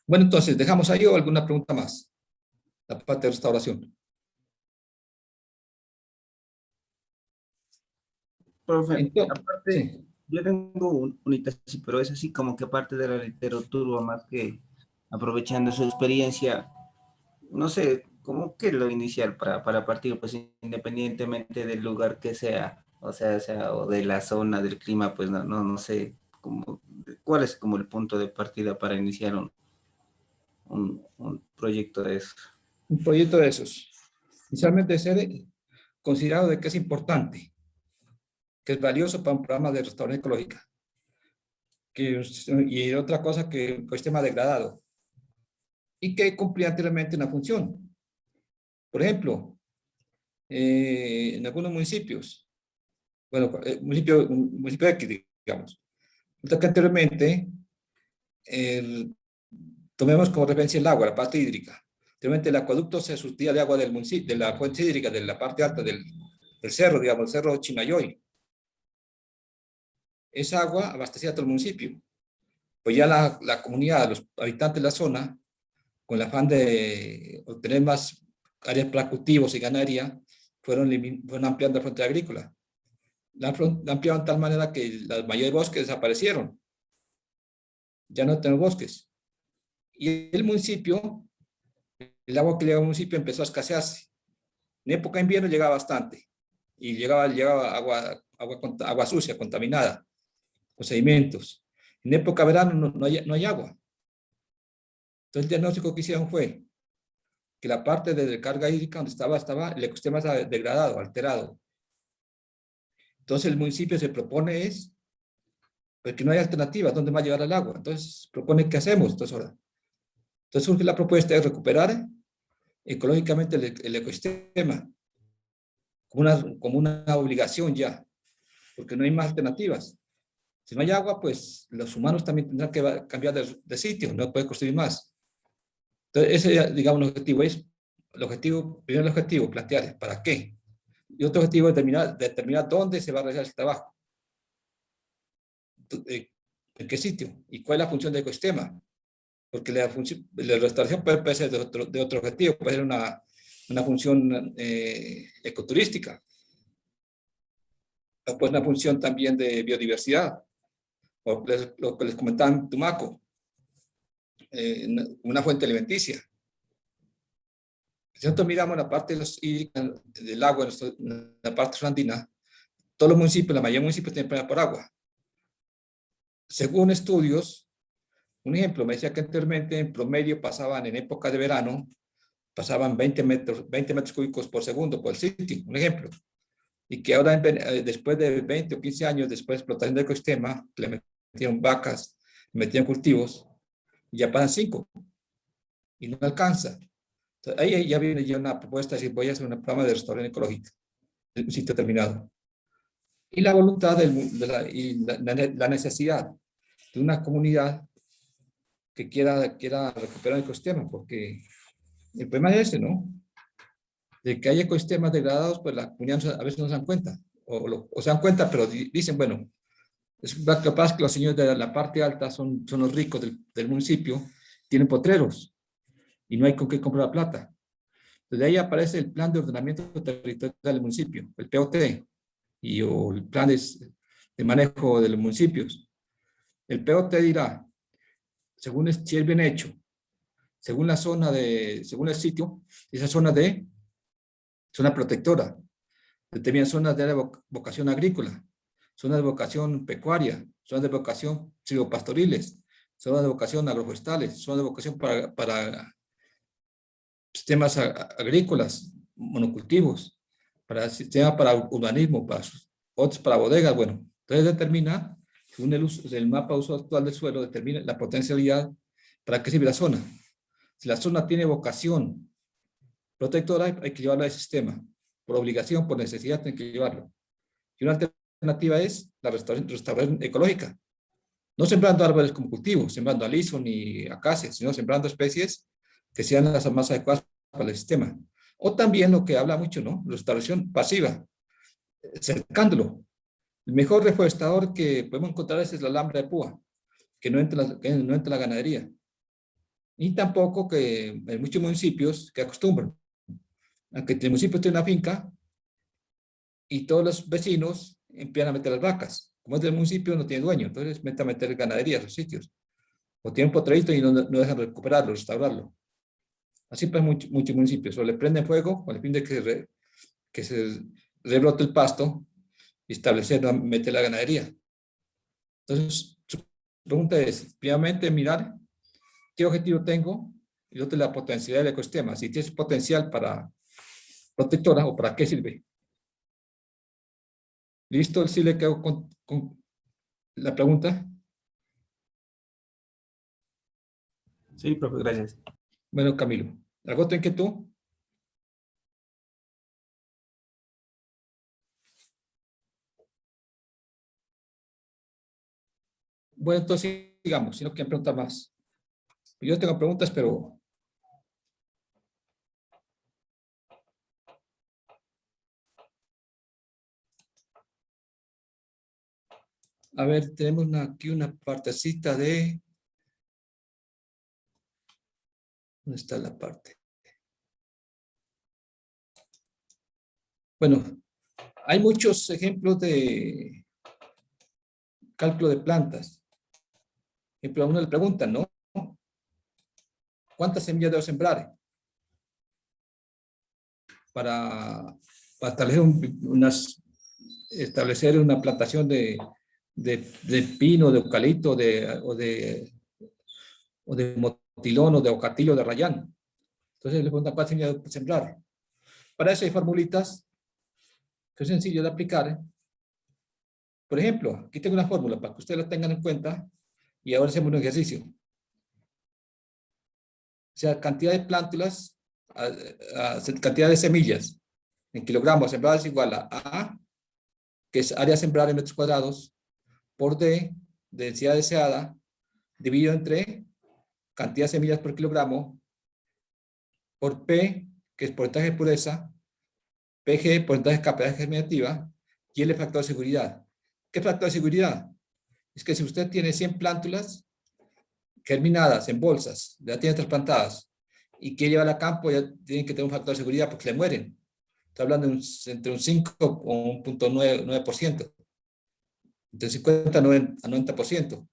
Bueno, entonces, ¿dejamos ahí o alguna pregunta más? La parte de restauración. Profe, Entonces, aparte, sí. yo tengo un sí, pero es así como que parte de la literatura, más que aprovechando su experiencia, no sé, ¿cómo que lo inicial para partir, pues independientemente del lugar que sea, o de la zona, del clima, pues no sé, cuál es como el punto de partida para iniciar un proyecto de eso? Un proyecto de esos. Inicialmente ser considerado de que es importante, que es valioso para un programa de restauración ecológica. Y otra cosa que el ecosistema degradado y que cumplía anteriormente una función. Por ejemplo, en algunos municipios, bueno, municipio X, digamos, resulta que anteriormente, tomemos como referencia el agua, la parte hídrica. Anteriormente el acueducto se surtía de agua del municipio, de la fuente hídrica, de la parte alta del cerro, digamos, el cerro Chinayoy. Esa agua abastecía a todo el municipio. Pues ya la comunidad, los habitantes de la zona, con el afán de obtener más áreas para cultivos y ganadería, fueron ampliando la frontera agrícola. La ampliaron de tal manera que los mayores bosques desaparecieron. Ya no tenemos bosques. Y el municipio, el agua que llegaba al municipio empezó a escasearse. En época de invierno llegaba bastante. Y llegaba agua agua sucia, contaminada, los sedimentos. En época de verano no hay agua. Entonces el diagnóstico que hicieron fue que la parte de descarga hídrica donde estaba el ecosistema degradado, alterado. Entonces el municipio se propone porque no hay alternativas, ¿dónde va a llevar el agua? Entonces propone, ¿qué hacemos? Entonces surge la propuesta de recuperar ecológicamente el ecosistema como una obligación ya, porque no hay más alternativas. Si no hay agua, pues los humanos también tendrán que cambiar de sitio, no pueden construir más. Entonces ese, digamos, primero el objetivo, plantear para qué. Y otro objetivo es determinar dónde se va a realizar el trabajo. ¿En qué sitio? ¿Y cuál es la función del ecosistema? Porque la restauración puede ser de otro objetivo, puede ser una función ecoturística, o puede ser una función también de biodiversidad, o lo que les comentaba en Tumaco, una fuente alimenticia. Si nosotros miramos la parte del agua, en la parte andina, todos los municipios, la mayoría de municipios tienen problemas por agua. Según estudios, un ejemplo, me decía que anteriormente en promedio pasaban en época de verano, pasaban 20 metros cúbicos por segundo por el sitio, un ejemplo. Y que ahora, después de 20 o 15 años después de explotación del ecosistema, le metieron vacas, le metieron cultivos, y ya pasan 5. Y no alcanza. Entonces, ahí ya viene ya una propuesta de decir, voy a hacer un programa de restauración ecológica, en un sitio terminado. Y la voluntad la necesidad de una comunidad que quiera recuperar el ecosistema, porque el problema es ese, ¿no? De que hay ecosistemas degradados, pues la comunidad a veces no se dan cuenta, o se dan cuenta, pero dicen, bueno, es capaz que los señores de la parte alta son los ricos del municipio, tienen potreros, y no hay con qué comprar la plata. Entonces de ahí aparece el Plan de Ordenamiento Territorial del Municipio, el POT, o el Plan de Manejo de los Municipios. El POT dirá, si es bien hecho, según el sitio, esa zona protectora, determina zonas de vocación agrícola, zonas de vocación pecuaria, zonas de vocación silvopastoriles, zonas de vocación agroforestales, zonas de vocación para sistemas agrícolas, monocultivos, sistemas para urbanismo, otros para bodegas. Bueno, entonces determina, según el mapa de uso actual del suelo, determina la potencialidad para qué sirve la zona. Si la zona tiene vocación protectora, hay que llevarla al sistema. Por obligación, por necesidad, tiene que llevarlo. Y una alternativa es la restauración ecológica. No sembrando árboles como cultivos, sembrando aliso ni acacias, sino sembrando especies que sean las más adecuadas para el sistema. O también lo que habla mucho, ¿no? Restauración pasiva, cercándolo. El mejor reforestador que podemos encontrar es el alambre de púa, que no entra la ganadería. Y tampoco que en muchos municipios que acostumbran, aunque el municipio tiene una finca y todos los vecinos empiezan a meter las vacas. Como es del municipio, no tiene dueño, entonces meten a meter ganadería a los sitios. O tienen un potrerito y no dejan recuperarlo, restaurarlo. Así pasa en muchos municipios. O le prenden fuego, o le piden que se rebrote el pasto y meter la ganadería. Entonces, su pregunta es, primeramente, mirar qué objetivo tengo y otro la potencialidad del ecosistema. Si tienes potencial para protectora o para qué sirve. ¿Listo? ¿Sí le quedo con la pregunta? Sí, profe, gracias. Bueno, Camilo, ¿algo otra inquietud? Bueno, entonces sigamos, si no quieren preguntar más. Yo tengo preguntas, pero... A ver, tenemos aquí una partecita de... ¿Dónde está la parte? Bueno, hay muchos ejemplos de cálculo de plantas. Por ejemplo, a uno le preguntan, ¿no? ¿Cuántas semillas debo sembrar? Para establecer establecer una plantación de pino, de eucalipto, o de motilón, o de ocatillo, de rayán. Entonces le preguntan cuál semilla sembrar. Para eso hay formulitas que es sencillo de aplicar, ¿eh? Por ejemplo, aquí tengo una fórmula para que ustedes la tengan en cuenta y ahora hacemos un ejercicio. O sea, cantidad de plántulas, cantidad de semillas en kilogramos sembradas es igual a A, que es área sembrada en metros cuadrados, por D, densidad deseada, dividido entre cantidad de semillas por kilogramo, por P, que es porcentaje de pureza, PG, porcentaje de capacidad germinativa, y el factor de seguridad. ¿Qué factor de seguridad? Es que si usted tiene 100 plántulas germinadas en bolsas, ya tiene trasplantadas, y quiere llevar a campo, ya tienen que tener un factor de seguridad porque le mueren. Está hablando entre un 5 o un 0.9%. Entre 50 a 90%.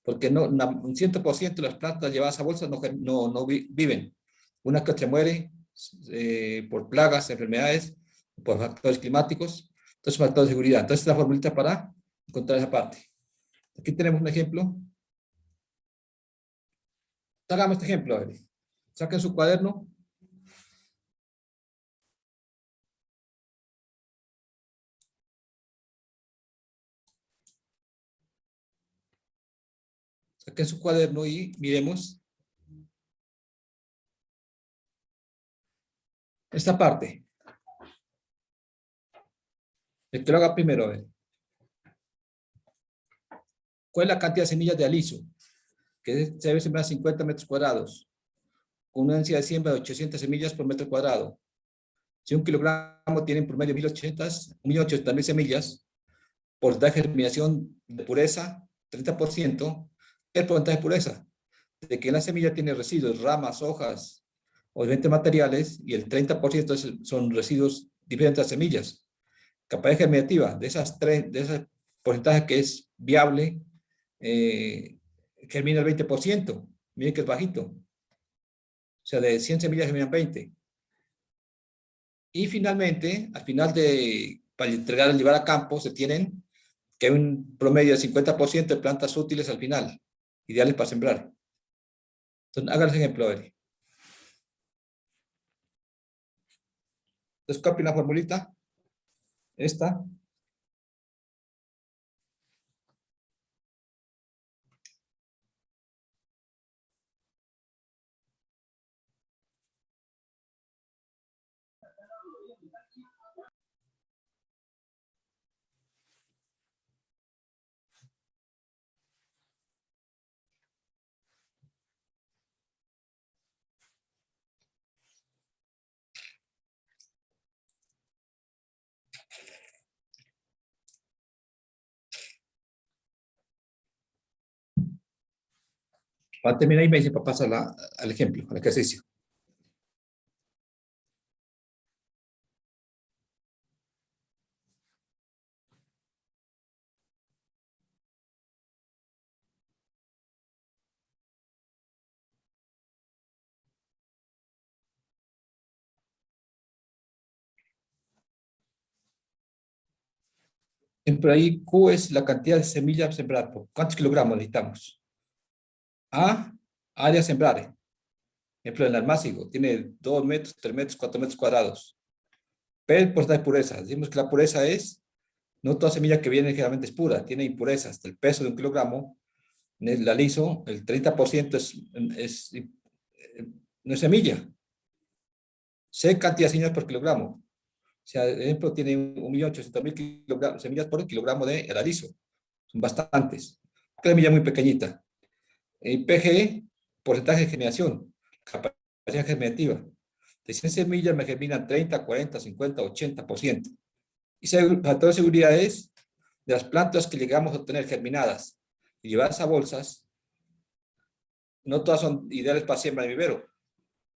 Porque no, un 100% de las plantas llevadas a bolsas no viven. Una que otra muere por plagas, enfermedades, por factores climáticos. Entonces, factor de seguridad. Entonces, la formulita para encontrar esa parte. Aquí tenemos un ejemplo. Hagamos este ejemplo. A ver. Saquen su cuaderno. Saquen su cuaderno y miremos esta parte. El que lo haga primero, a ver. ¿Cuál es la cantidad de semillas de aliso? Que se debe sembrar 50 metros cuadrados, con una densidad de siembra de 800 semillas por metro cuadrado. Si un kilogramo tiene en promedio 1.800.000 semillas, porcentaje de germinación de pureza, 30%, el porcentaje de pureza, de que la semilla tiene residuos, ramas, hojas o diferentes materiales, y el 30% son residuos diferentes a semillas. Capacidad germinativa, de ese porcentaje que es viable, germina el 20%. Miren que es bajito. O sea, de 100 semillas germinan 20. Y finalmente, al final para llevar a campo, se tienen que hay un promedio de 50% de plantas útiles al final, ideales para sembrar. Entonces, hagan el ejemplo, a ver. Entonces, copien la formulita. Esta. Para terminar y me dice para pasar al ejemplo, al ejercicio. Por ahí Q es la cantidad de semillas sembradas. ¿Cuántos kilogramos necesitamos? A, área sembrar. Ejemplo, el almácigo tiene 2 metros, 3 metros, 4 metros cuadrados. P, el porcentaje de pureza. Decimos que la pureza es, no toda semilla que viene generalmente es pura, tiene impurezas. El peso de un kilogramo, la liso, el 30% no es semilla. C, cantidad de semillas por kilogramo. O sea, el ejemplo tiene 1.800.000 semillas por kilogramo de aliso. Son bastantes. Una semilla muy pequeñita. PG, porcentaje de germinación, capacidad germinativa. De 100 semillas me germinan 30, 40, 50, 80%. Y el factor de seguridad es de las plantas que llegamos a obtener germinadas y llevadas a bolsas, no todas son ideales para siembra de vivero.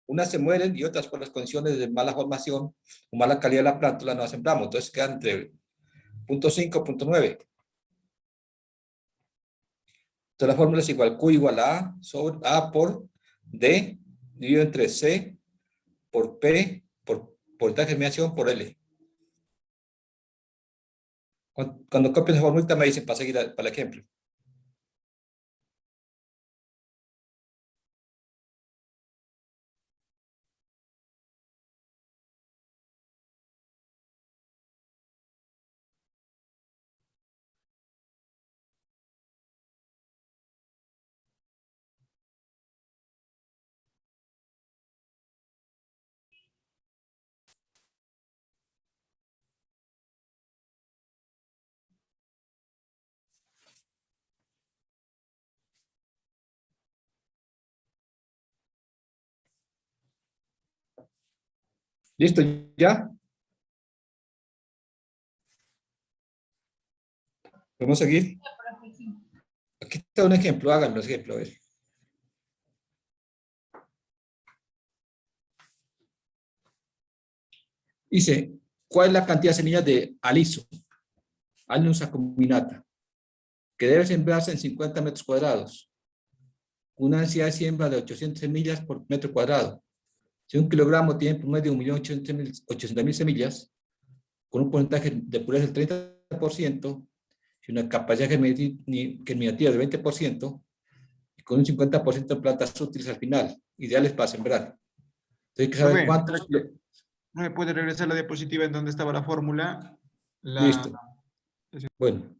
Unas se mueren y otras por las condiciones de mala formación o mala calidad de la planta no las sembramos. Entonces quedan entre 0.5 y 0.9. Entonces la fórmula es igual Q igual a A sobre A por D dividido entre C por P por porcentaje de germinación por L. Cuando copies la formulita me dicen para seguir para el ejemplo. ¿Listo ya? ¿Podemos seguir? Profe, sí. Aquí está un ejemplo, háganlo, ejemplo, a ver. Dice, ¿cuál es la cantidad de semillas de aliso? Alnus acuminata, que debe sembrarse en 50 metros cuadrados. Una densidad de siembra de 800 semillas por metro cuadrado. Si un kilogramo tiene por medio 1.800.000 semillas, con un porcentaje de pureza del 30%, y una capacidad germinativa del 20%, y con un 50% de plantas útiles al final, ideales para sembrar. Entonces hay que saber Profe, cuántos... ¿no me puede regresar la diapositiva en donde estaba la fórmula? Listo. Bueno.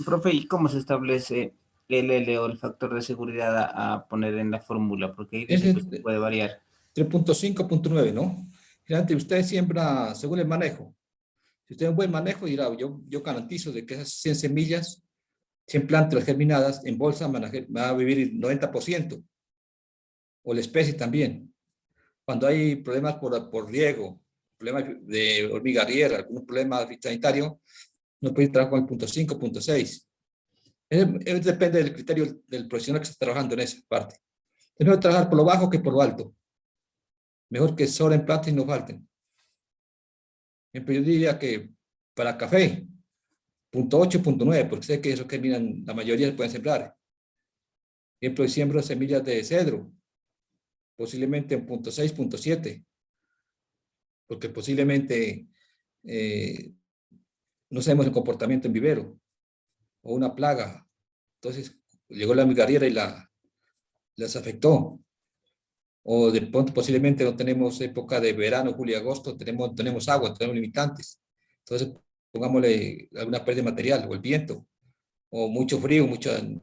Profe, ¿y cómo se establece el L o el factor de seguridad a poner en la fórmula? Porque ahí dice Ese que es puede variar. 3.5.9, ¿no? Generalmente usted siembra según el manejo. Si usted tiene un buen manejo, dirá, yo garantizo de que esas 100 semillas, 100 plantas germinadas en bolsa van a vivir el 90%, o la especie también. Cuando hay problemas por riego, problemas de hormiga riera, algún problema sanitario, no puede trabajar con el punto 5, punto 6. Depende del criterio del profesional que está trabajando en esa parte. Es mejor trabajar por lo bajo que por lo alto. Mejor que sobren plantas y no falten. Ejemplo, yo diría que para café, punto 8, punto 9, porque sé que eso que miran, la mayoría pueden sembrar. Ejemplo, siembro semillas de cedro, posiblemente en punto 6, punto 7, porque posiblemente no sabemos el comportamiento en vivero, o una plaga. Entonces, llegó la migarriera y las afectó. O de pronto posiblemente no tenemos época de verano, julio, agosto, tenemos agua, tenemos limitantes. Entonces, pongámosle alguna pérdida de material, o el viento, o mucho frío, el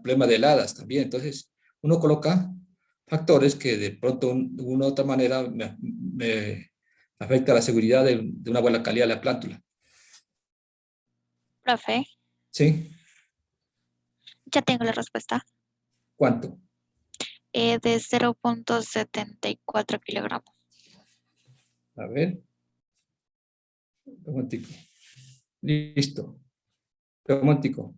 problema de heladas también. Entonces, uno coloca factores que de pronto, de una u otra manera, me afecta la seguridad de una buena calidad de la plántula. Profe, ¿Sí? ya tengo la respuesta. ¿Cuánto? De 0.74 kilogramos. A ver. Un momentico. Listo. Un momentico.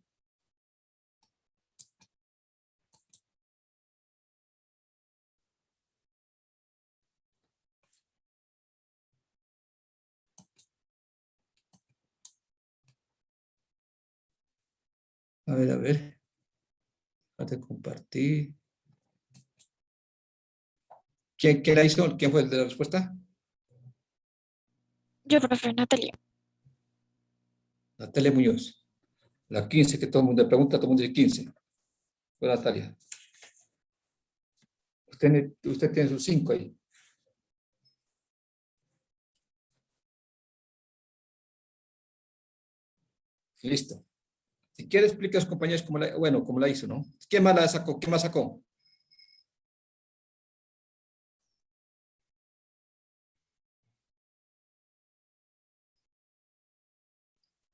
A ver, a ver. Déjate compartir. ¿Quién la hizo? ¿Quién fue el de la respuesta? Yo, profe, Natalia. Natalia Muñoz. La 15, que todo el mundo le pregunta, todo el mundo dice 15. Fue Natalia. Usted tiene sus 5 ahí. Listo. Si quiere, explica a sus compañeros cómo la hizo, ¿no? ¿Quién más la sacó? ¿Quién más sacó?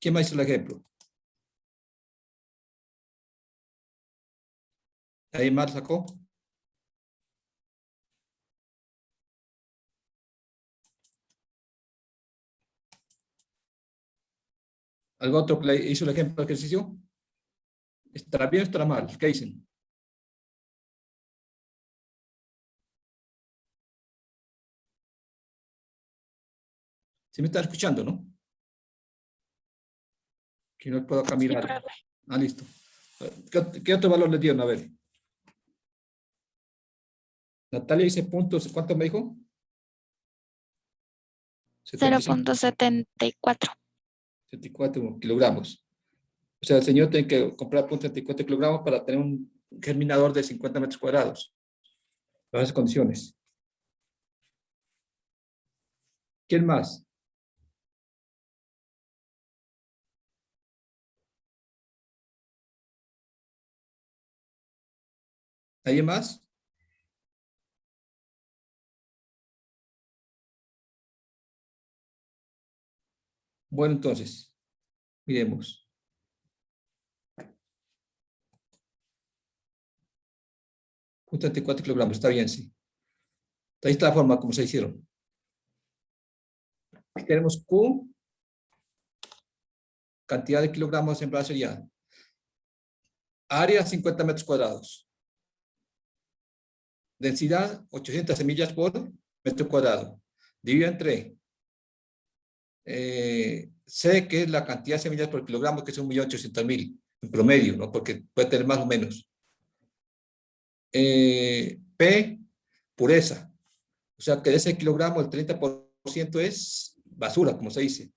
¿Quién más hizo el ejemplo? ¿Ahí más sacó? ¿Algo otro que le hizo el ejemplo del ejercicio? ¿Estará bien o estará mal? ¿Qué dicen? ¿Sí me están escuchando, no? Que no puedo acá Sí, mirar. profe. Ah, listo. ¿Qué otro valor le dieron? A ver. Natalia dice puntos. ¿Cuánto me dijo? 75, 0.74. 74 kilogramos. O sea, el señor tiene que comprar 0.74 kilogramos para tener un germinador de 50 metros cuadrados. En esas condiciones. ¿Quién más? ¿Alguien más? Bueno, entonces, miremos. Un 34 kilogramos, está bien, sí. Ahí está la forma como se hicieron. Aquí tenemos Q, cantidad de kilogramos en base ya. Área, 50 metros cuadrados. Densidad, 800 semillas por metro cuadrado. Dividido entre C, que es la cantidad de semillas por kilogramo, que es 1.800.000 en promedio, ¿no? Porque puede tener más o menos. P, pureza. O sea, que de ese kilogramo el 30% es basura, como se dice.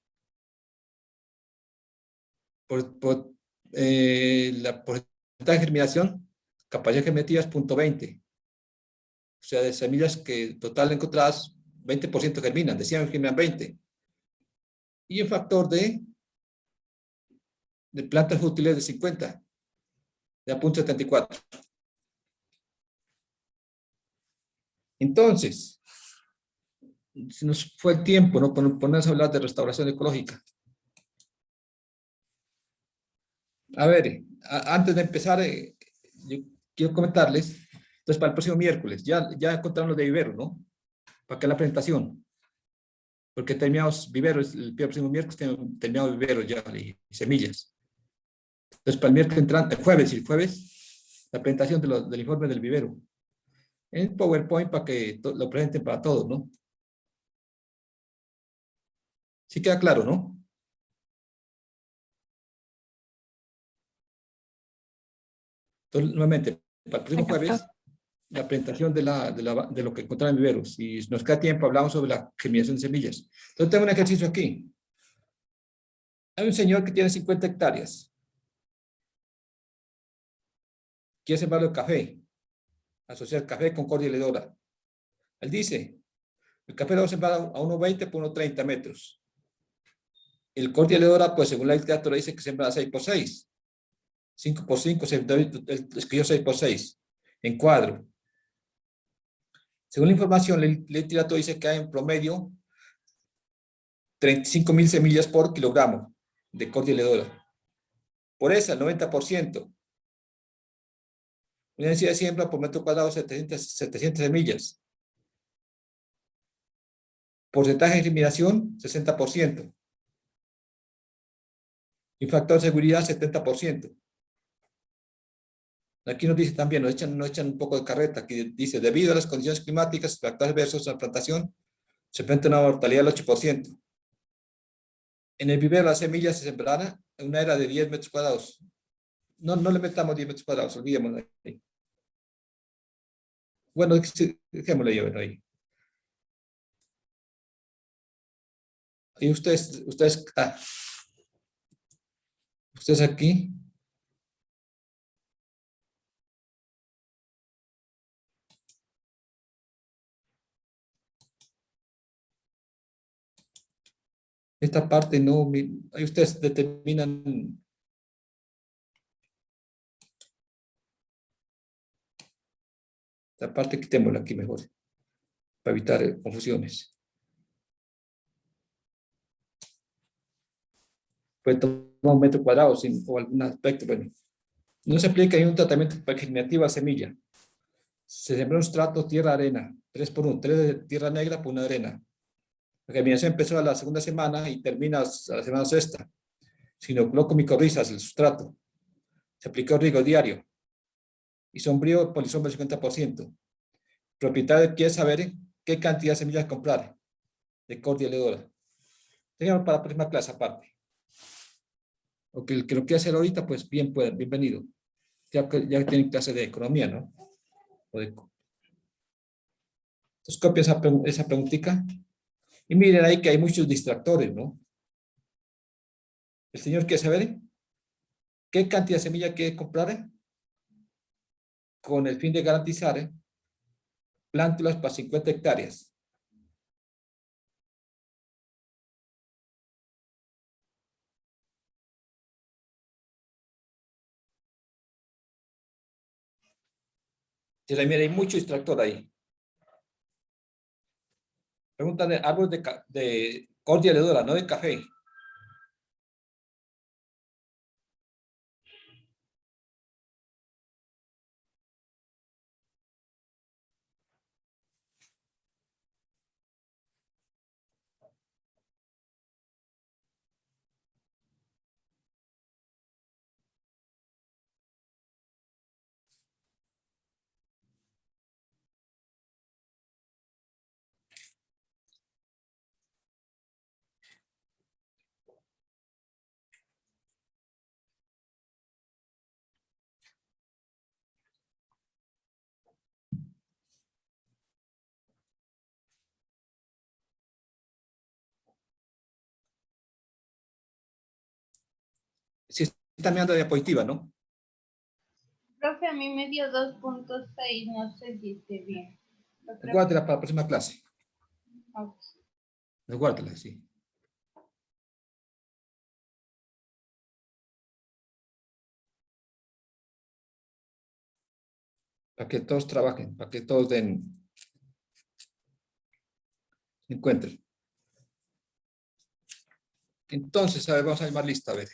La porcentaje de germinación, capacidad germinativa es 0.20. O sea, de semillas que total encontradas, 20% germinan, decían que germinan 20. Y el factor de plantas útiles de 50, de 0.74. Entonces, se nos fue el tiempo, ¿no? Ponernos a hablar de restauración ecológica. A ver, antes de empezar, yo quiero comentarles, entonces para el próximo miércoles, ya encontraron los de vivero, ¿no? Para que la presentación. Porque terminamos viveros, el próximo miércoles terminamos viveros ya, y semillas. Entonces para el miércoles entrante, jueves, la presentación del informe del vivero. En PowerPoint para que lo presenten para todos, ¿no? Sí queda claro, ¿no? Entonces, nuevamente, para el próximo Bueno, jueves, profe. la presentación de lo que encontraron en viveros. Si nos queda tiempo, hablamos sobre la germinación de semillas. Entonces, tengo un ejercicio aquí. Hay un señor que tiene 50 hectáreas. Quiere sembrar el café. Asociar café con cordia y ledora. Él dice, el café lo va a sembrar a 1,20 por 1,30 metros. El cordia y ledora, pues según la literatura dice que sembra a 6 por 6. 5 por 5, él escribió 6 por 6. En cuadro. Según la información, la literatura dice que hay en promedio 35.000 semillas por kilogramo de cordia y ledora. Por esa, el 90%. Una densidad de siembra por metro cuadrado, 700 semillas. Porcentaje de germinación, 60%. Y factor de seguridad, 70%. Aquí nos dice también, nos echan un poco de carreta, que dice, debido a las condiciones climáticas, factores adversos a la plantación, se enfrenta una mortalidad del 8%. En el vivero las semillas se sembrarán en una era de 10 metros cuadrados. No le metamos 10 metros cuadrados, olvidémoslo ahí. Bueno, dejémoslo ahí. Y ustedes aquí. Esta parte no, ahí ustedes determinan. Esta parte quitémosla aquí mejor, para evitar confusiones. Puede tomar un metro cuadrado o algún aspecto, bueno. No se aplica un tratamiento para germinativa a semilla. Se sembró un sustrato tierra-arena, 3 por 1, 3 de tierra negra por 1 de arena. La germinación empezó a la segunda semana y termina a la semana sexta. Se inoculó con micorrizas el sustrato. Se aplicó riego diario. Y sombrío polisombra del 50%. El propietario quiere saber qué cantidad de semillas comprar de cordia y ledora. Tengamos para la próxima clase aparte. O que el que lo quiera hacer ahorita, pues bien, bienvenido. Ya tienen clase de economía, ¿no? Entonces copia esa preguntita. Y miren ahí que hay muchos distractores, ¿no? El señor quiere saber qué cantidad de semilla quiere comprar con el fin de garantizar plántulas para 50 hectáreas. Entonces, mira, hay mucho distractor ahí. Preguntan de árboles de cordia leedora, no de café. Si está mirando diapositiva, ¿no? Profe, a mí me dio 2.6, no sé si esté bien. Guárdela para la próxima clase. Ok. Guárdela, sí. Para que todos trabajen, para que todos encuentren. Entonces, a ver, vamos a llamar lista, a ver.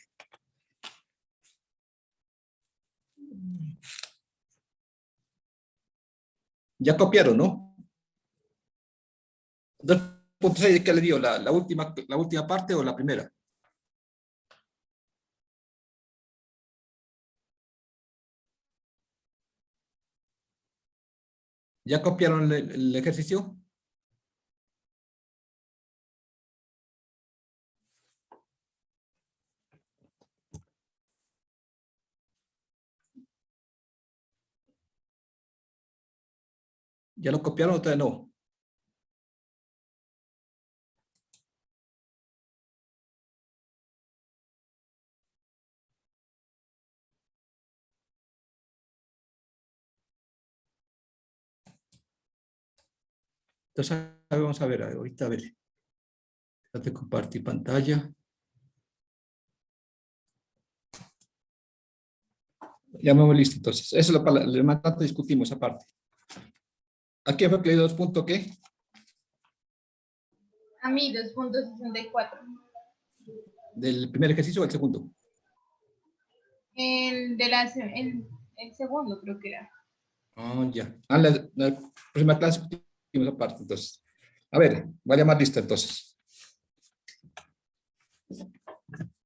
Ya copiaron, ¿no? 2.6, ¿qué le dio? ¿La última parte o la primera? ¿Ya copiaron el ejercicio? ¿Ya lo copiaron o todavía no? Entonces, vamos a ver, ahorita a ver. Déjate compartir pantalla. Ya me voy listo, entonces. Eso es lo para el más tanto discutimos aparte. Aquí fue que le dio 2 puntos, ¿qué? A mí 2.64. ¿Del primer ejercicio o el segundo? El segundo creo que era. Ah, ya. La próxima clase discutimos aparte, entonces. A ver, voy a llamar lista, entonces.